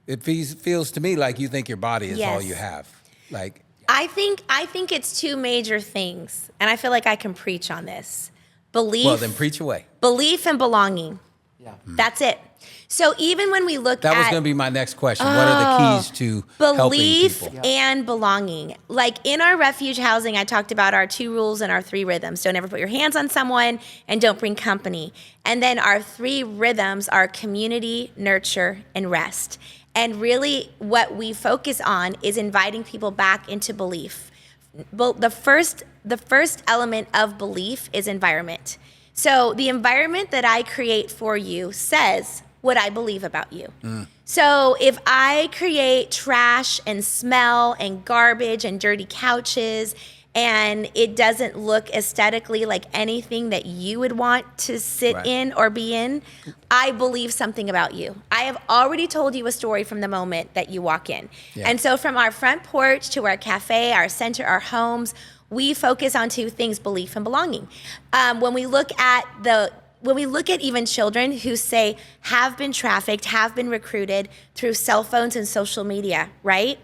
it feels to me like you think your body is all you have. Like, I think it's 2 major things, and I feel like I can preach on this. Belief. Well, then preach away. Belief and belonging. Yeah. That's it. So even when we look That was at going to be my next question. What are the keys to belief helping people? and belonging. Like in our refuge housing, I talked about our 2 rules and our 3 rhythms. Don't ever put your hands on someone and don't bring company. And then our 3 rhythms are community, nurture, and rest. And really what we focus on is inviting people back into belief. The first element of belief is environment. So the environment that I create for you says what I believe about you. So if I create trash and smell and garbage and dirty couches and it doesn't look aesthetically like anything that you would want to sit in or be in, I believe something about you. I have already told you a story from the moment that you walk in. Yeah. And so from our front porch to our cafe, our center, our homes, we focus on 2 things, belief and belonging. When we look at even children who say have been trafficked, have been recruited through cell phones and social media, right?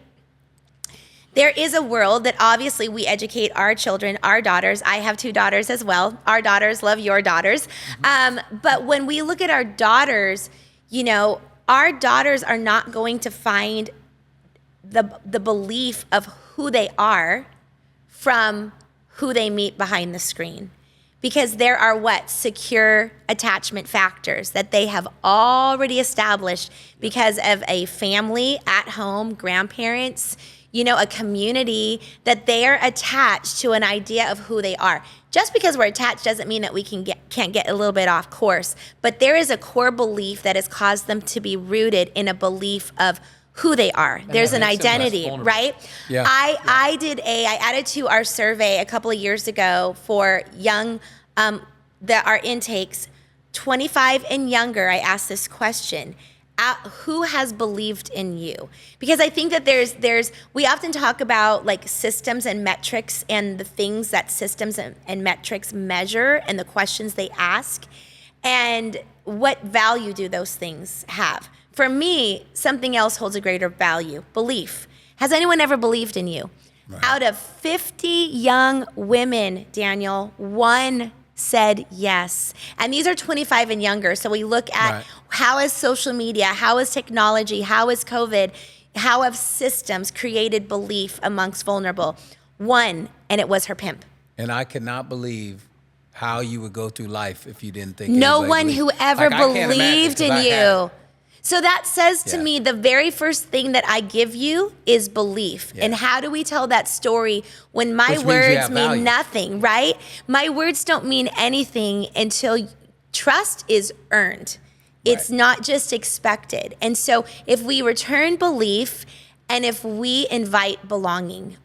There is a world that obviously we educate our children, our daughters. I have 2 daughters as well. Our daughters love your daughters. But when we look at our daughters, our daughters are not going to find the belief of who they are from who they meet behind the screen. Because there are secure attachment factors that they have already established because of a family at home, grandparents, a community, that they are attached to an idea of who they are. Just because we're attached doesn't mean that we can't get a little bit off course, but there is a core belief that has caused them to be rooted in a belief of who they are. And There's an that makes them less identity, vulnerable. right? Yeah. I added to our survey a couple of years ago for young, our intakes, 25 and younger. I asked this question: who has believed in you? Because I think that we often talk about like systems and metrics and the things that systems and metrics measure and the questions they ask, and what value do those things have? For me, something else holds a greater value: belief. Has anyone ever believed in you? Right. Out of 50 young women, Daniel, 1 said yes. And these are 25 and younger. So we look at how is social media, how is technology, how is COVID, how have systems created belief amongst vulnerable? 1, and it was her pimp. And I cannot believe how you would go through life if you didn't think no anybody one believed. who ever believed in you. So that says to me, the very first thing that I give you is belief. Yeah. And how do we tell that story when my words mean nothing, right? My words don't mean anything until trust is earned. It's not just expected. And so if we return belief and if we invite belonging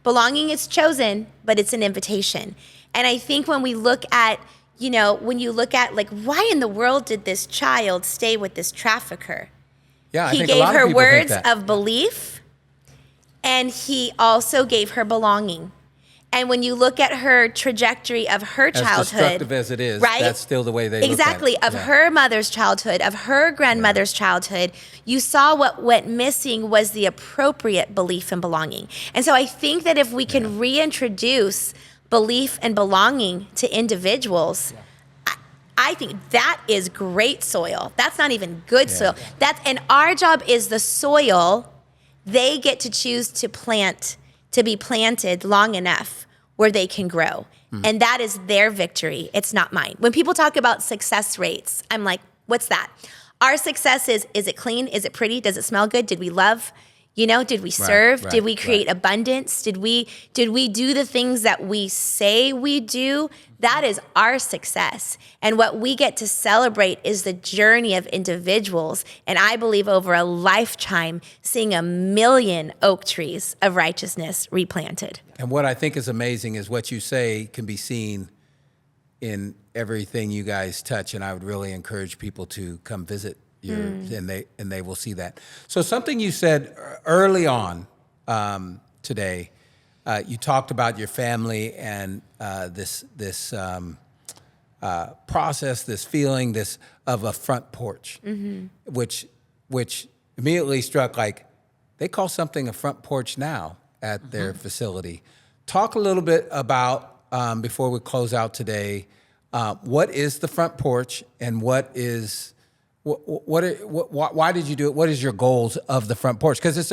is chosen, but it's an invitation. And I think when we look at, when you look at like, why in the world did this child stay with this trafficker? Yeah, he gave her words of belief, and he also gave her belonging. And when you look at her trajectory of her childhood, as destructive as it is, that's still the way they look at it. Of her mother's childhood, of her grandmother's childhood, you saw what went missing was the appropriate belief and belonging. And so I think that if we can reintroduce belief and belonging to individuals, I think that is great soil. That's not even good soil. And our job is the soil. They get to choose to be planted long enough where they can grow. And that is their victory. It's not mine. When people talk about success rates, I'm like, what's that? Our success is it clean? Is it pretty? Does it smell good? Did we love? Did we serve? Did we create abundance? Did we do the things that we say we do? That is our success. And what we get to celebrate is the journey of individuals. And I believe over a lifetime, seeing 1 million oak trees of righteousness replanted. And what I think is amazing is what you say can be seen in everything you guys touch. And I would really encourage people to come visit and they will see that. So something you said early on today, you talked about your family and this process, this feeling, of a front porch, which immediately struck like they call something a front porch now at their facility. Talk a little bit about before we close out today. What is the front porch and what is Why did you do it? What is your goals of the front porch? Because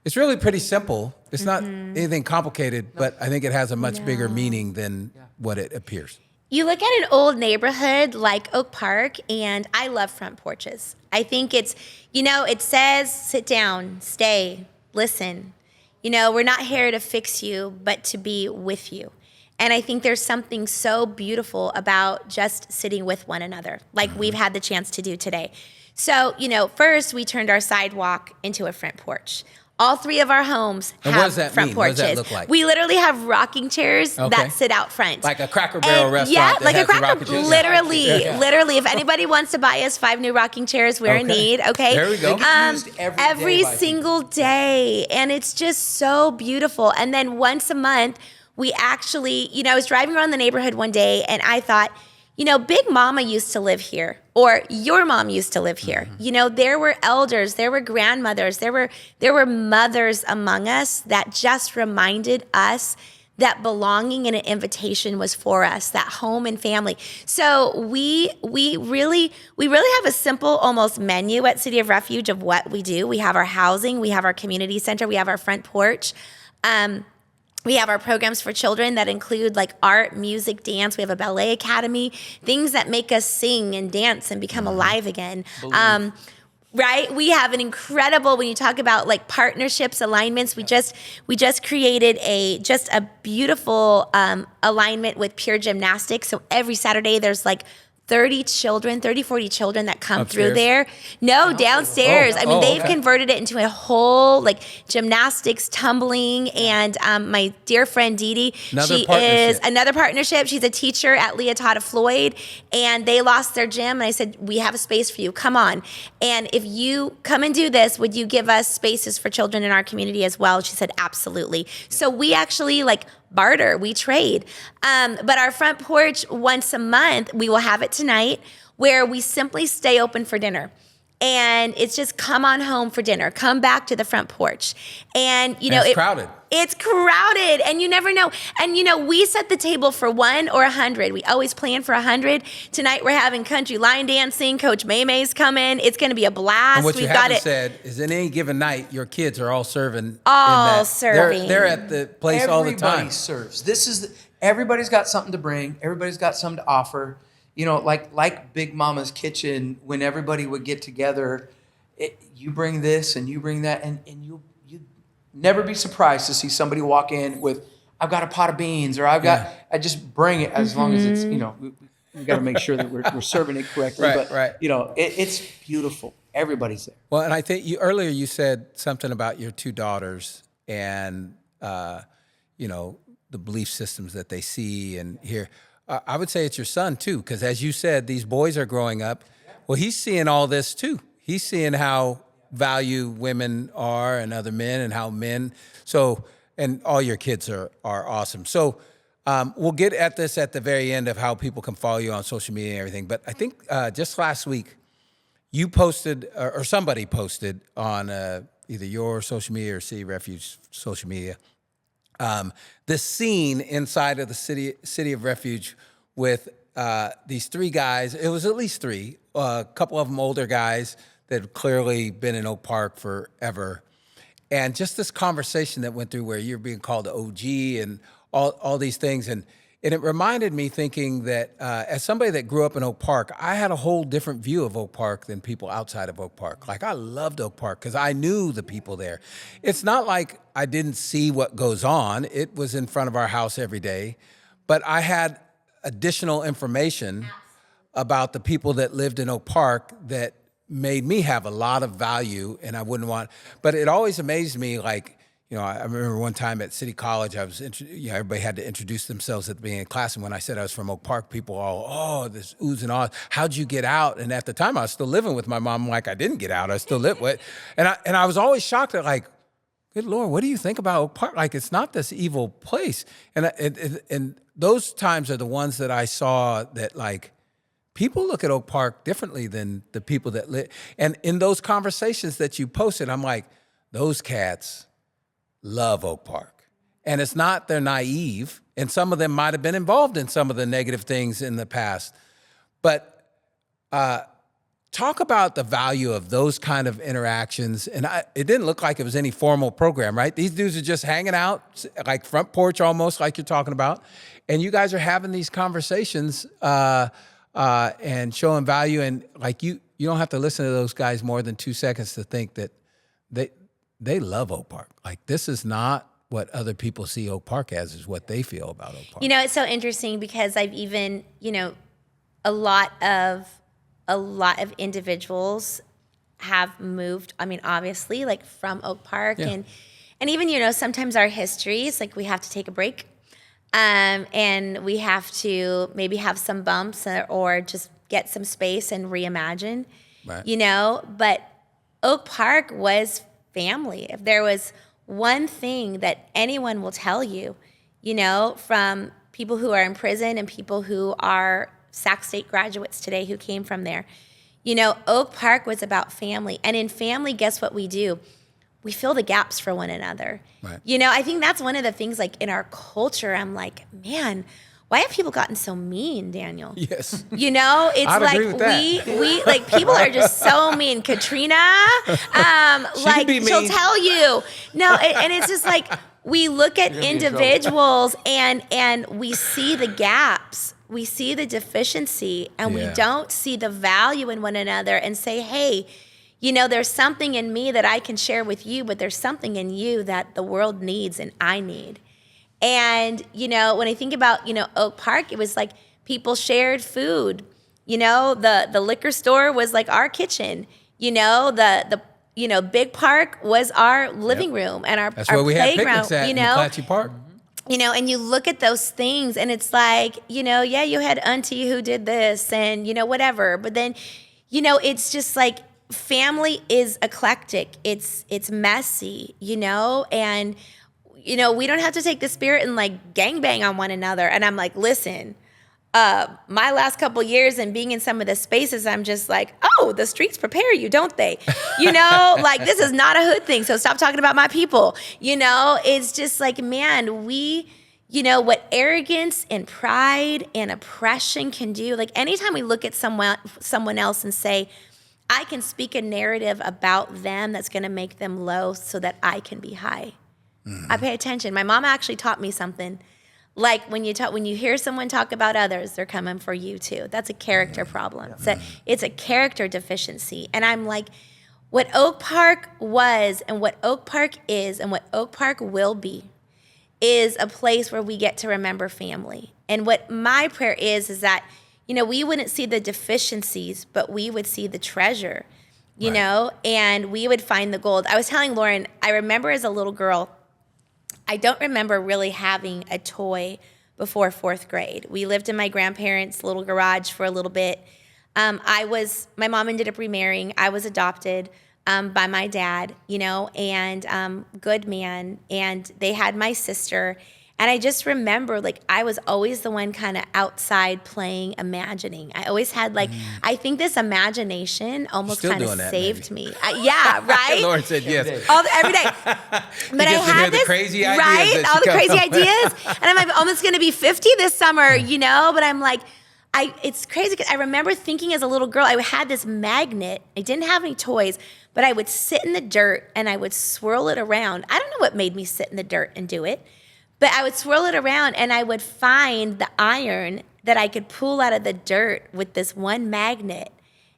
it's really pretty simple. It's not anything complicated, but I think it has a much bigger meaning than what it appears. You look at an old neighborhood like Oak Park, and I love front porches. I think it's, it says sit down, stay, listen. We're not here to fix you, but to be with you. And I think there's something so beautiful about just sitting with one another, like we've had the chance to do today. So, first we turned our sidewalk into a front porch. All three of our homes have front porches. What does that look like? We literally have rocking chairs that sit out front. Like a Cracker Barrel restaurant. Yeah, that like has a Cracker Barrel. Literally, if anybody wants to buy us 5 new rocking chairs, we're in need. Okay. There we go. Every single day. And it's just so beautiful. And then once a month, we actually, I was driving around the neighborhood one day and I thought, Big Mama used to live here, or your mom used to live here. There were elders, there were grandmothers, there were mothers among us that just reminded us that belonging and an invitation was for us, that home and family. So we really have a simple almost menu at City of Refuge of what we do. We have our housing, we have our community center, we have our front porch. We have our programs for children that include like art, music, dance. We have a ballet academy, things that make us sing and dance and become alive again. Right? We have an incredible, when you talk about like partnerships, alignments, we just created a beautiful alignment with Pure Gymnastics. So every Saturday there's like 40 children that come through there. No, downstairs. They've converted it into a whole like gymnastics, tumbling, and my dear friend Dee Dee, she is another partnership. She's a teacher at Leotata Floyd, and they lost their gym. And I said, we have a space for you. Come on. And if you come and do this, would you give us spaces for children in our community as well? She said, absolutely. So we actually barter, we trade. But our front porch, once a month, we will have it tonight, where we simply stay open for dinner. And it's just come on home for dinner, come back to the front porch. And, it's crowded. It's crowded, and you never know. And, we set the table for 1 or 100. We always plan for 100. Tonight we're having country line dancing. Coach May's coming. It's going to be a blast. And what you haven't said is in any given night, your kids are all serving. Serving. They're at the place all the time. Everybody serves. Everybody's got something to bring. Everybody's got something to offer. Like Big Mama's Kitchen, when everybody would get together, you bring this and you bring that, and you never be surprised to see somebody walk in with, I've got a pot of beans, or I just bring it, as long as it's, we got to make sure that we're serving it correctly. Right. It's beautiful. Everybody's there. Well, and I think earlier you said something about your 2 daughters and, the belief systems that they see and hear. I would say it's your son too, because as you said, these boys are growing up. Well, he's seeing all this too. He's seeing how value women are and other men, and how men. So, and all your kids are awesome. So we'll get at this at the very end of how people can follow you on social media and everything. But I think just last week you posted, or somebody posted on either your social media or City Refuge social media, this scene inside of the City of Refuge with these 3 guys. It was at least 3, a couple of them older guys that had clearly been in Oak Park forever. And just this conversation that went through where you're being called the OG and all these things. And it reminded me, thinking that as somebody that grew up in Oak Park, I had a whole different view of Oak Park than people outside of Oak Park. Like, I loved Oak Park because I knew the people there. It's not like I didn't see what goes on. It was in front of our house every day. But I had additional information about the people that lived in Oak Park that made me have a lot of value, and I wouldn't want. But it always amazed me, like, I remember one time at City College, I was, everybody had to introduce themselves at the beginning of class, and when I said I was from Oak Park, people all, this oohs and ahs, how'd you get out? And at the time, I was still living with my mom. I'm like, I didn't get out, I still live with, and I was always shocked at, like, good Lord, what do you think about Oak Park? Like, it's not this evil place. And those times are the ones that I saw that, like, people look at Oak Park differently than the people that live. And in those conversations that you posted, I'm like, those cats love Oak Park. And it's not they're naive, and some of them might have been involved in some of the negative things in the past. But talk about the value of those kind of interactions. And it didn't look like it was any formal program, right? These dudes are just hanging out, like front porch almost, like you're talking about. And you guys are having these conversations and showing value. And like you don't have to listen to those guys more than 2 seconds to think that they love Oak Park. Like, this is not what other people see Oak Park as, is what they feel about Oak Park. It's so interesting because I've even, a lot of individuals have moved, obviously, like from Oak Park. And even, sometimes our histories, like we have to take a break. And we have to maybe have some bumps or just get some space and reimagine, but Oak Park was family. If there was one thing that anyone will tell you, from people who are in prison and people who are Sac State graduates today who came from there, Oak Park was about family. And in family, guess what we do? We fill the gaps for one another. Right. I think that's one of the things, like, in our culture, I'm like, man, why have people gotten so mean, Daniel? Yes. It's I'd like agree with that. we like, people are just so mean. Katrina, she'll tell you. No, and it's just like, we look at individuals and we see the gaps. We see the deficiency, and we don't see the value in one another and say, hey, there's something in me that I can share with you, but there's something in you that the world needs and I need. And, when I think about, Oak Park, it was like people shared food. The liquor store was like our kitchen. The Big Park was our living room and our That's where we playground. had picnics at in McClatchy Park. And you look at those things and it's like, you had auntie who did this and, whatever. But then, it's just like, family is eclectic. It's messy, and, we don't have to take the spirit and like gangbang on one another. And I'm like, listen, my last couple years and being in some of the spaces, I'm just like, oh, the streets prepare you, don't they? Like, this is not a hood thing. So stop talking about my people. It's just like, man, what arrogance and pride and oppression can do. Like, anytime we look at someone else and say, I can speak a narrative about them that's going to make them low so that I can be high. Mm-hmm. I pay attention. My mom actually taught me something. Like, when you hear someone talk about others, they're coming for you too. That's a character problem. So it's a character deficiency. And I'm like, what Oak Park was and what Oak Park is and what Oak Park will be is a place where we get to remember family. And what my prayer is that, we wouldn't see the deficiencies, but we would see the treasure, and we would find the gold. I was telling Loren, I remember as a little girl, I don't remember really having a toy before 4th grade. We lived in my grandparents' little garage for a little bit. My mom ended up remarrying. I was adopted by my dad, and good man. And they had my sister. And I just remember, like, I was always the one kind of outside playing, imagining. I always had, like, I think this imagination almost kind of saved me. Yeah, right? Loren said yes. Every day. But I had this, crazy ideas, right? All the crazy ideas. And I'm like, almost going to be 50 this summer, But I'm like, it's crazy because I remember thinking as a little girl, I had this magnet. I didn't have any toys, but I would sit in the dirt and I would swirl it around. I don't know what made me sit in the dirt and do it. But I would swirl it around and I would find the iron that I could pull out of the dirt with this one magnet.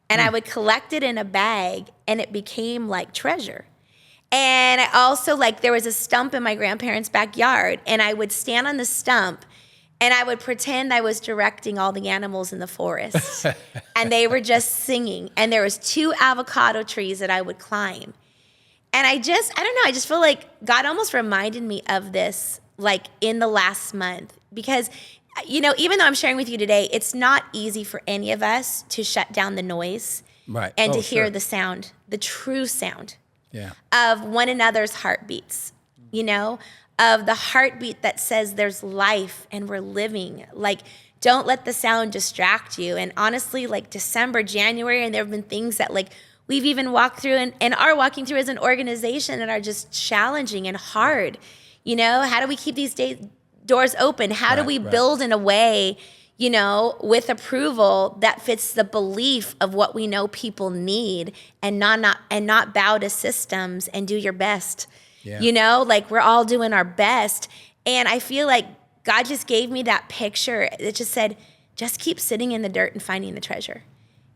And I would collect it in a bag and it became like treasure. And I also, like, there was a stump in my grandparents' backyard and I would stand on the stump and I would pretend I was directing all the animals in the forest. And they were just singing. And there was 2 avocado trees that I would climb. And I don't know, I just feel like God almost reminded me of this, like, in the last month, because, even though I'm sharing with you today, it's not easy for any of us to shut down the noise and to hear the sound, the true sound of one another's heartbeats, of the heartbeat that says there's life and we're living. Like, don't let the sound distract you. And honestly, like, December, January, and there have been things that, like, we've even walked through and are walking through as an organization that are just challenging and hard. How do we keep these doors open? How do we build in a way, with approval that fits the belief of what we know people need, and not bow to systems, and do your best. Yeah. Like we're all doing our best. And I feel like God just gave me that picture. It just said, just keep sitting in the dirt and finding the treasure.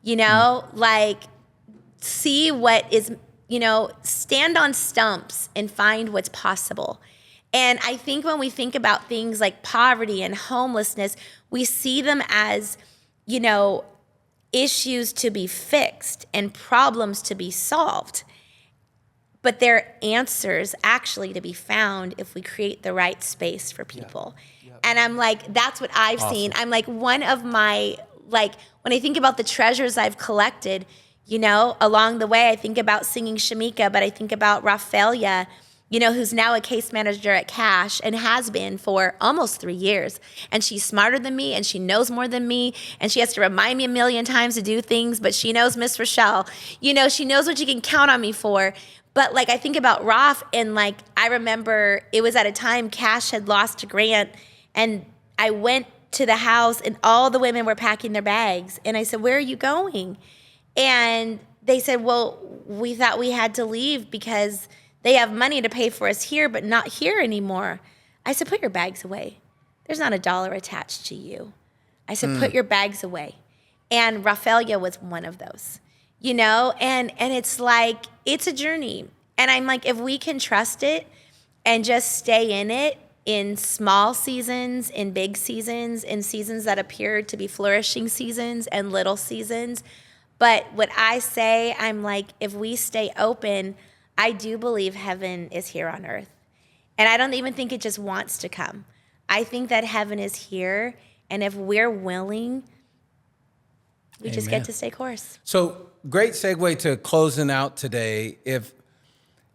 Like see what is, stand on stumps and find what's possible. And I think when we think about things like poverty and homelessness, we see them as, issues to be fixed and problems to be solved. But they're answers actually to be found if we create the right space for people. Yep. And I'm like, that's what I've seen. I'm like, one of my, like, when I think about the treasures I've collected, along the way, I think about singing Shamika, but I think about Rachelle, who's now a case manager at Cash and has been for almost 3 years. And she's smarter than me, and she knows more than me, and she has to remind me a million times to do things, but she knows Miss Rachelle. She knows what she can count on me for. But like I think about Raf, and like I remember it was at a time Cash had lost a grant, and I went to the house and all the women were packing their bags. And I said, "Where are you going?" And they said, "Well, we thought we had to leave because they have money to pay for us here, but not here anymore." I said, "Put your bags away. There's not $1 attached to you." I said, "Put your bags away." And Rachelle was one of those, and it's like, it's a journey. And I'm like, if we can trust it and just stay in it, in small seasons, in big seasons, in seasons that appear to be flourishing seasons and little seasons. But what I say, I'm like, if we stay open, I do believe heaven is here on earth. And I don't even think it just wants to come. I think that heaven is here. And if we're willing, we just get to stay course. So great segue to closing out today. If,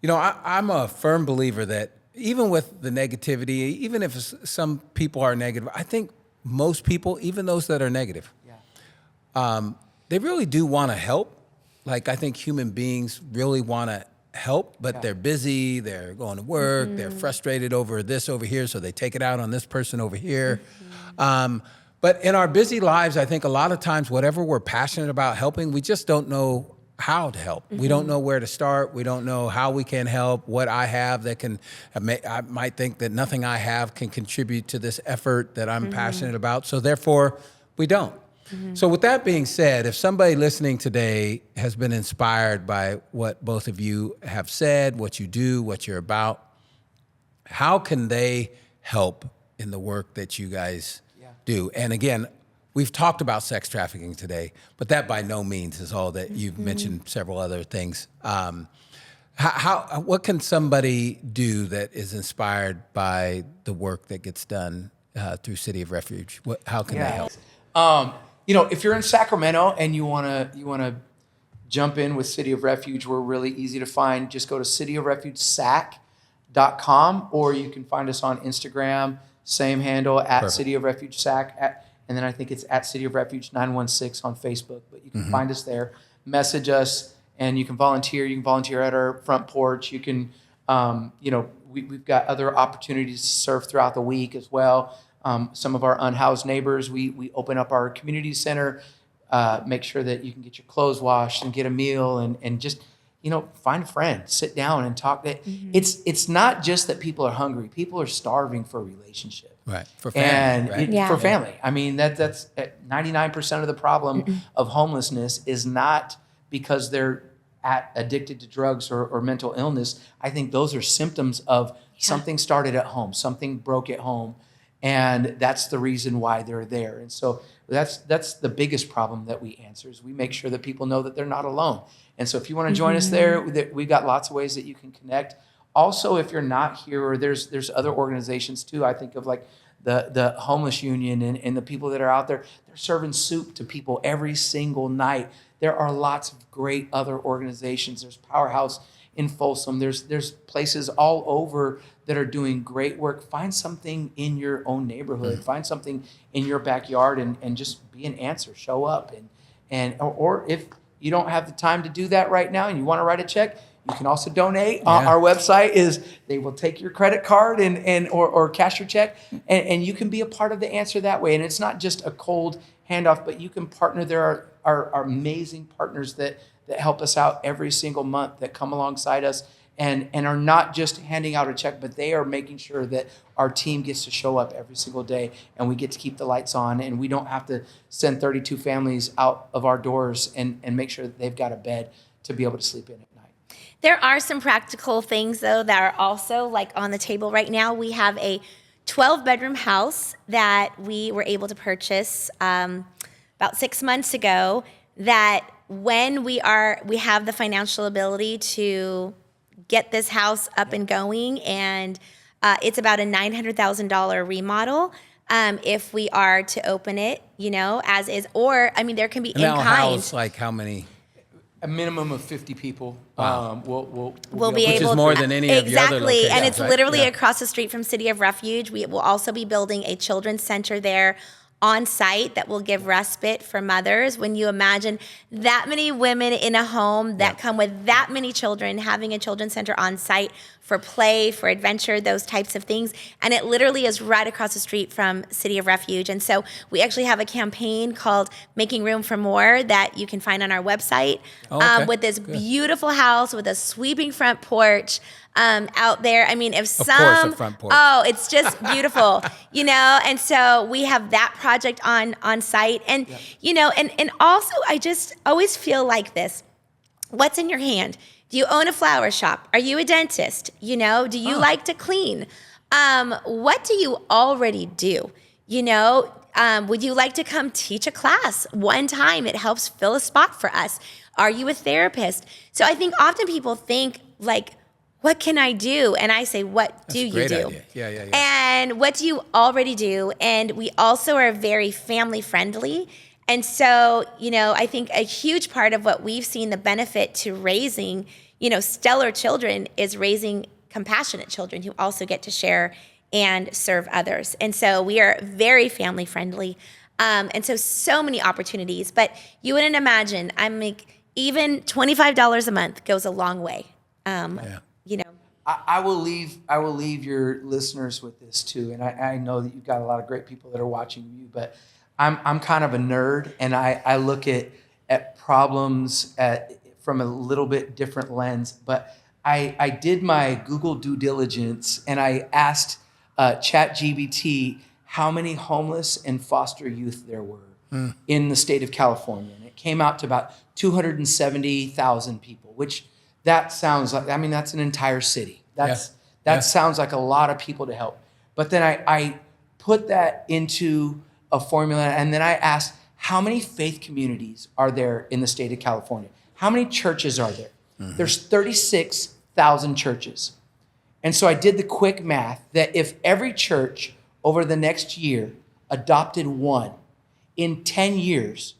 I'm a firm believer that even with the negativity, even if some people are negative, I think most people, even those that are negative, they really do want to help. Like, I think human beings really want to help, but they're busy, they're going to work, they're frustrated over this over here, so they take it out on this person over here. But in our busy lives, I think a lot of times, whatever we're passionate about helping, we just don't know how to help. We don't know where to start. We don't know how we can help, what I have that can, I might think that nothing I have can contribute to this effort that I'm passionate about. So therefore, we don't. So with that being said, if somebody listening today has been inspired by what both of you have said, what you do, what you're about, how can they help in the work that you guys do? And again, we've talked about sex trafficking today, but that by no means is all that you've mentioned several other things. What can somebody do that is inspired by the work that gets done through City of Refuge? How can they help? If you're in Sacramento and you wanna jump in with City of Refuge, we're really easy to find. Just go to cityofrefugesac.com, or you can find us on Instagram, same handle, at City of Refuge Sac, and then I think it's at City of Refuge 916 on Facebook. But you can find us there, message us, and you can volunteer. You can volunteer at our front porch. You can, we've got other opportunities to serve throughout the week as well. Some of our unhoused neighbors, we open up our community center, make sure that you can get your clothes washed and get a meal, and just, find a friend, sit down and talk. It's not just that people are hungry. People are starving for a relationship. Right. For family. For family. I mean, that's 99% of the problem of homelessness is not because they're addicted to drugs or mental illness. I think those are symptoms of something started at home, something broke at home. And that's the reason why they're there. And so that's the biggest problem that we answer, is we make sure that people know that they're not alone. And so if you want to join us there, we've got lots of ways that you can connect. Also, if you're not here, or there's other organizations too. I think of like the Homeless Union and the people that are out there. They're serving soup to people every single night. There are lots of great other organizations. There's Powerhouse in Folsom. There's places all over that are doing great work. Find something in your own neighborhood. Find something in your backyard and just be an answer. Show up. Or if you don't have the time to do that right now and you want to write a check, You can also donate. Our website is, they will take your credit card or cash your check, and you can be a part of the answer that way. And it's not just a cold handoff, but you can partner. There are amazing partners that help us out every single month, that come alongside us and are not just handing out a check, but they are making sure that our team gets to show up every single day, and we get to keep the lights on, and we don't have to send 32 families out of our doors and make sure that they've got a bed to be able to sleep in at night. There are some practical things, though, that are also like on the table right now. We have a 12-bedroom house that we were able to purchase about 6 months ago, that when we have the financial ability to get this house up and going, and it's about a $900,000 remodel if we are to open it, as is. Or, I mean, there can be in kind. House, like how many? A minimum of 50 people. Wow. We'll be able which is more than any of your other locations. Exactly, and it's right? literally across the street from City of Refuge. We will also be building a children's center there on site that will give respite for mothers. When you imagine that many women in a home that come with that many children, having a children's center on site for play, for adventure, those types of things. And it literally is right across the street from City of Refuge. And so we actually have a campaign called Making Room for More that you can find on our website, with this beautiful house with a sweeping front porch. Out there. I mean, if some, course, a front porch. it's just beautiful, and so we have that project on site, and, and also I just always feel like this. What's in your hand? Do you own a flower shop? Are you a dentist? Do you like to clean? What do you already do? Would you like to come teach a class one time? It helps fill a spot for us. Are you a therapist? So I think often people think like, what can I do? And I say, what do you do? Idea. Yeah. And what do you already do? And we also are very family friendly. And so, I think a huge part of what we've seen the benefit to raising, stellar children is raising compassionate children who also get to share and serve others. And so we are very family friendly. And so many opportunities. But you wouldn't imagine, even $25 a month goes a long way. I will leave your listeners with this too, and I know that you've got a lot of great people that are watching you, but I'm kind of a nerd, and I look at problems from a little bit different lens. But I did my Google due diligence, and I asked ChatGPT how many homeless and foster youth there were in the state of California, and it came out to about 270,000 people, which that sounds like, that's an entire city. That sounds like a lot of people to help. But then I put that into a formula, and then I asked, how many faith communities are there in the state of California? How many churches are there? There's 36,000 churches. And so I did the quick math that if every church over the next year adopted one, in 10 years,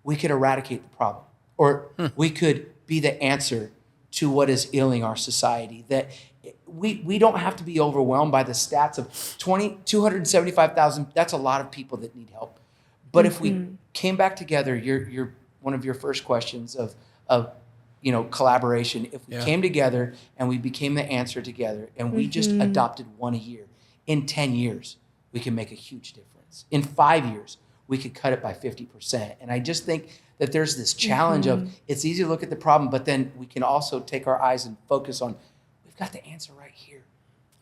we could eradicate the problem, or we could be the answer to what is ailing our society. That we don't have to be overwhelmed by the stats of 275,000. That's a lot of people that need help. But if we came back together, your one of your first questions of collaboration, if we came together and we became the answer together, and we just adopted one a year, in 10 years, we can make a huge difference. In 5 years, we could cut it by 50%. And I just think that there's this challenge of, it's easy to look at the problem, but then we can also take our eyes and focus on, we've got the answer right here.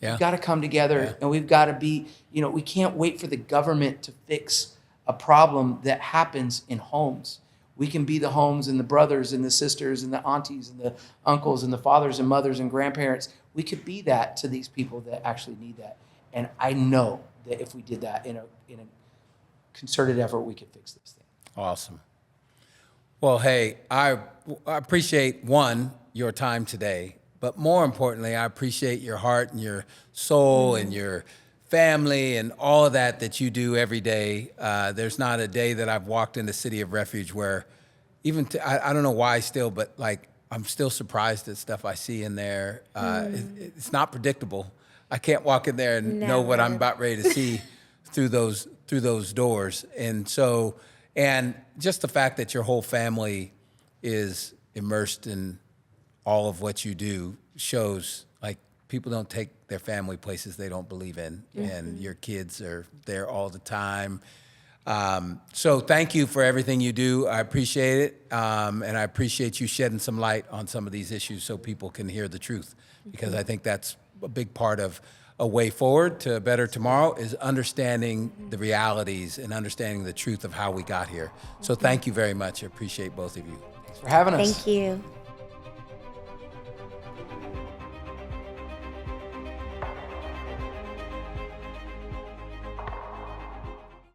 We've got to come together, and we've got to be, we can't wait for the government to fix a problem that happens in homes. We can be the homes and the brothers and the sisters and the aunties and the uncles and the fathers and mothers and grandparents. We could be that to these people that actually need that. And I know that if we did that in a concerted effort, we could fix this thing. Awesome. Well, hey, I appreciate, one, your time today, but more importantly, I appreciate your heart and your soul and your family and all of that you do every day. There's not a day that I've walked in the City of Refuge where I don't know why still, but like I'm still surprised at stuff I see in there. It's not predictable. I can't walk in there and know what I'm about ready to see through those doors. And so, and just the fact that your whole family is immersed in all of what you do shows like people don't take their family places they don't believe in, and your kids are there all the time. So thank you for everything you do. I appreciate it, and I appreciate you shedding some light on some of these issues so people can hear the truth, because I think that's a big part of a way forward to a better tomorrow is understanding the realities and understanding the truth of how we got here. So thank you very much. I appreciate both of you. Thanks for having us. Thank you.